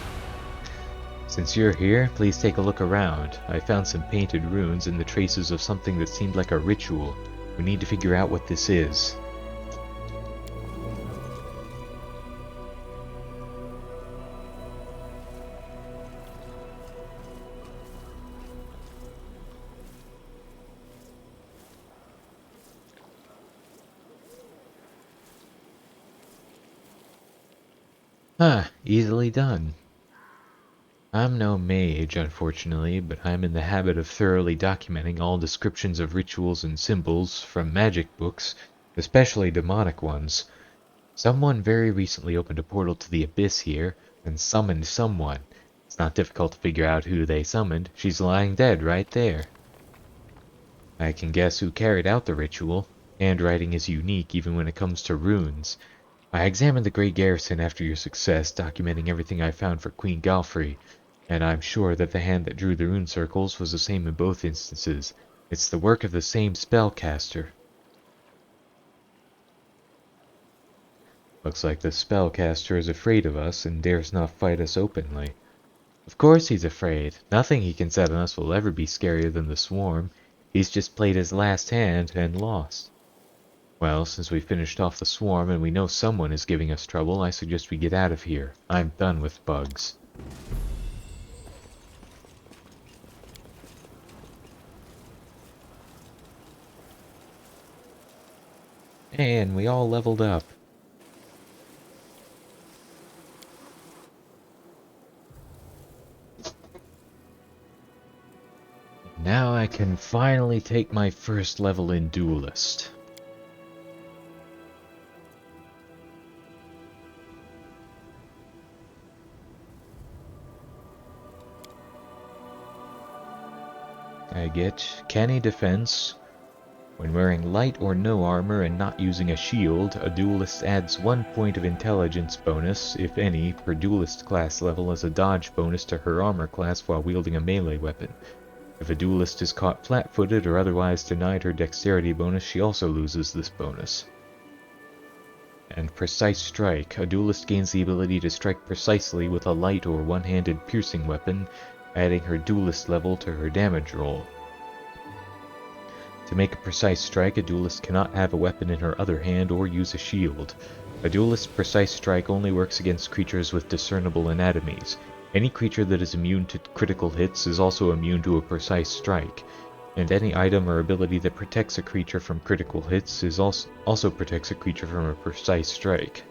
Since you're here, please take a look around. I found some painted runes and the traces of something that seemed like a ritual. We need to figure out what this is. Huh, easily done. I'm no mage, unfortunately, but I'm in the habit of thoroughly documenting all descriptions of rituals and symbols from magic books, especially demonic ones. Someone very recently opened a portal to the abyss here, and summoned someone. It's not difficult to figure out who they summoned. She's lying dead right there. I can guess who carried out the ritual. Handwriting is unique even when it comes to runes. I examined the Great Garrison after your success, documenting everything I found for Queen Galfrey, and I'm sure that the hand that drew the rune circles was the same in both instances. It's the work of the same spellcaster. Looks like the spellcaster is afraid of us and dares not fight us openly. Of course he's afraid. Nothing he can set on us will ever be scarier than the swarm. He's just played his last hand and lost. Well, since we finished off the swarm and we know someone is giving us trouble, I suggest we get out of here. I'm done with bugs. And we all leveled up. Now I can finally take my first level in duelist. I get canny defense. When wearing light or no armor and not using a shield, a duelist adds 1 point of intelligence bonus, if any, per duelist class level as a dodge bonus to her armor class while wielding a melee weapon. If a duelist is caught flat-footed or otherwise denied her dexterity bonus, she also loses this bonus. And Precise Strike. A duelist gains the ability to strike precisely with a light or one-handed piercing weapon, adding her duelist level to her damage roll. To make a precise strike, a duelist cannot have a weapon in her other hand or use a shield. A duelist's precise strike only works against creatures with discernible anatomies. Any creature that is immune to critical hits is also immune to a precise strike, and any item or ability that protects a creature from critical hits is also protects a creature from a precise strike.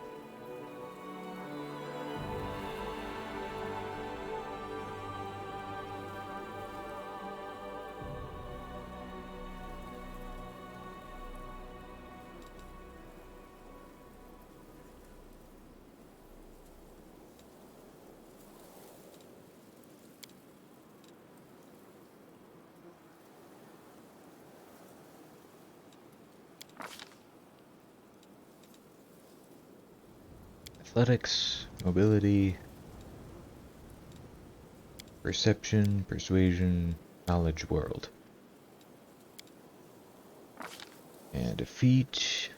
Athletics, mobility, perception, persuasion, knowledge world. And a feat.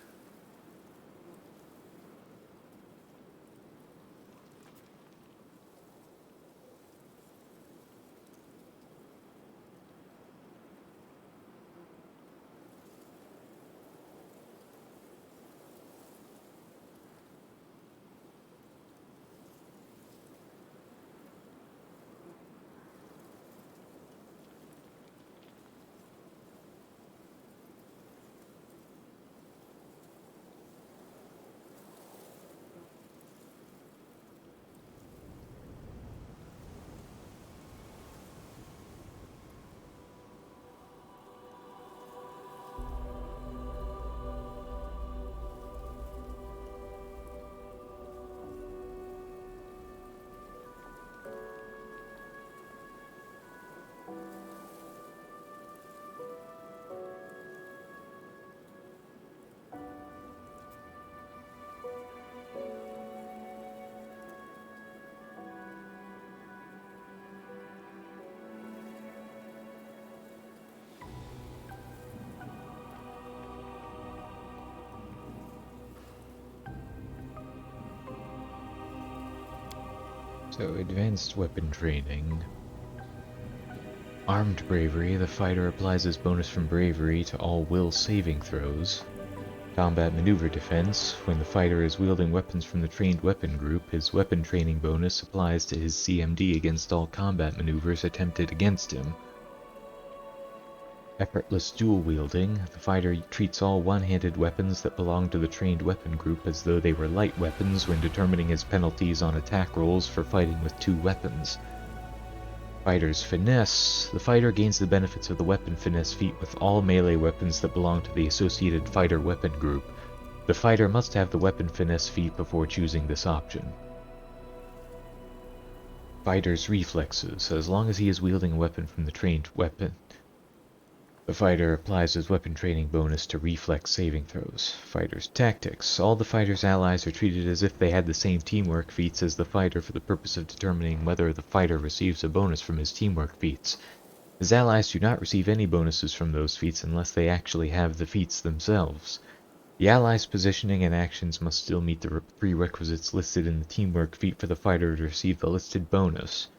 So, advanced weapon training. Armed bravery, the fighter applies his bonus from bravery to all will saving throws. Combat maneuver defense, when the fighter is wielding weapons from the trained weapon group, his weapon training bonus applies to his CMD against all combat maneuvers attempted against him. Effortless dual wielding, the fighter treats all one-handed weapons that belong to the trained weapon group as though they were light weapons when determining his penalties on attack rolls for fighting with two weapons. Fighter's finesse, the fighter gains the benefits of the weapon finesse feat with all melee weapons that belong to the associated fighter weapon group. The fighter must have the weapon finesse feat before choosing this option. Fighter's reflexes, as long as he is wielding a weapon from the trained weapon, the fighter applies his weapon training bonus to reflex saving throws. Fighter's tactics. All the fighter's allies are treated as if they had the same teamwork feats as the fighter for the purpose of determining whether the fighter receives a bonus from his teamwork feats. His allies do not receive any bonuses from those feats unless they actually have the feats themselves. The allies' positioning and actions must still meet the prerequisites listed in the teamwork feat for the fighter to receive the listed bonus.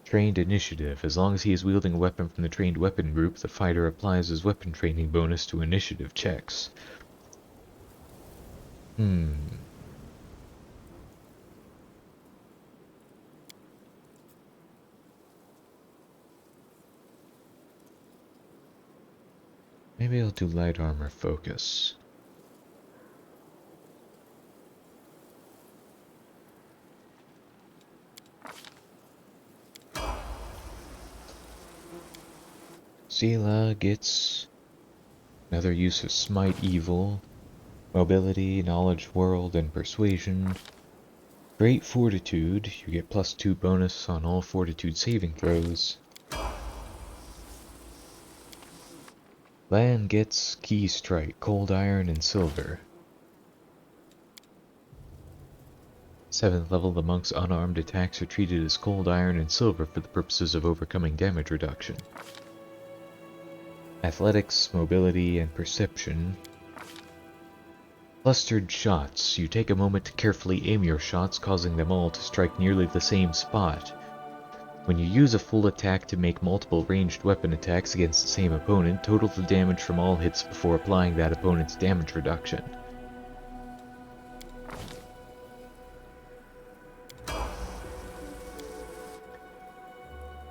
Trained initiative. As long as he is wielding a weapon from the trained weapon group, the fighter applies his weapon training bonus to initiative checks. Maybe I'll do light armor focus. Seela gets another use of Smite Evil, Mobility, Knowledge World, and Persuasion. Great Fortitude, you get +2 bonus on all Fortitude saving throws. Lan gets Key Strike, Cold Iron, and Silver. 7th level, the monk's unarmed attacks are treated as Cold Iron and Silver for the purposes of overcoming damage reduction. Athletics, Mobility, and Perception. Clustered shots. You take a moment to carefully aim your shots, causing them all to strike nearly the same spot. When you use a full attack to make multiple ranged weapon attacks against the same opponent, total the damage from all hits before applying that opponent's damage reduction.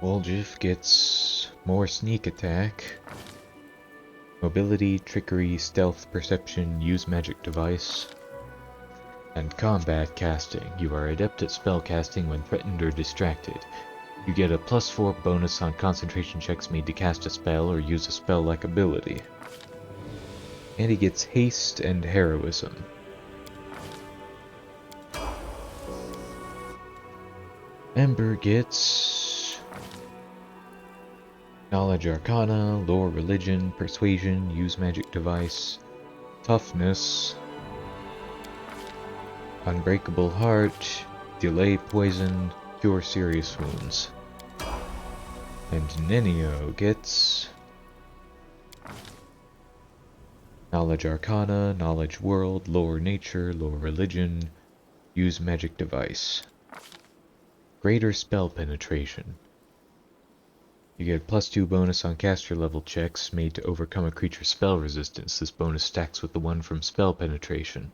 Woljif gets more sneak attack. Mobility, Trickery, Stealth, Perception, Use Magic Device, and Combat Casting. You are adept at spell casting when threatened or distracted. You get a +4 bonus on concentration checks made to cast a spell or use a spell-like ability. And he gets Haste and Heroism. Ember gets Knowledge Arcana, Lore Religion, Persuasion, Use Magic Device, Toughness, Unbreakable Heart, Delay Poison, Cure Serious Wounds. And Nenio gets Knowledge Arcana, Knowledge World, Lore Nature, Lore Religion, Use Magic Device. Greater Spell Penetration. You get +2 bonus on caster level checks made to overcome a creature's spell resistance. This bonus stacks with the one from Spell Penetration.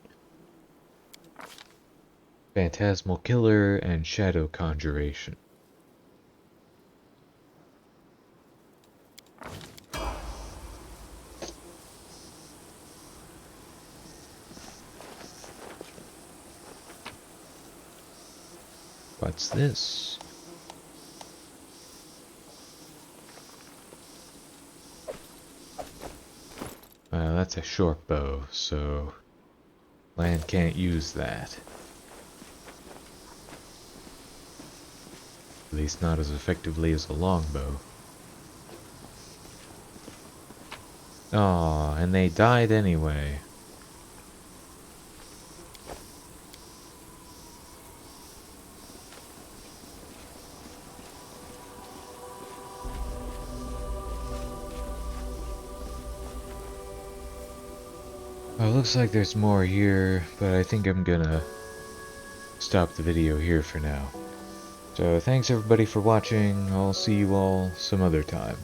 Phantasmal Killer and Shadow Conjuration. What's this? That's a short bow, so land can't use that. At least not as effectively as a longbow. Aw, and they died anyway. Well, looks like there's more here, but I think I'm gonna stop the video here for now. So thanks everybody for watching. I'll see you all some other time.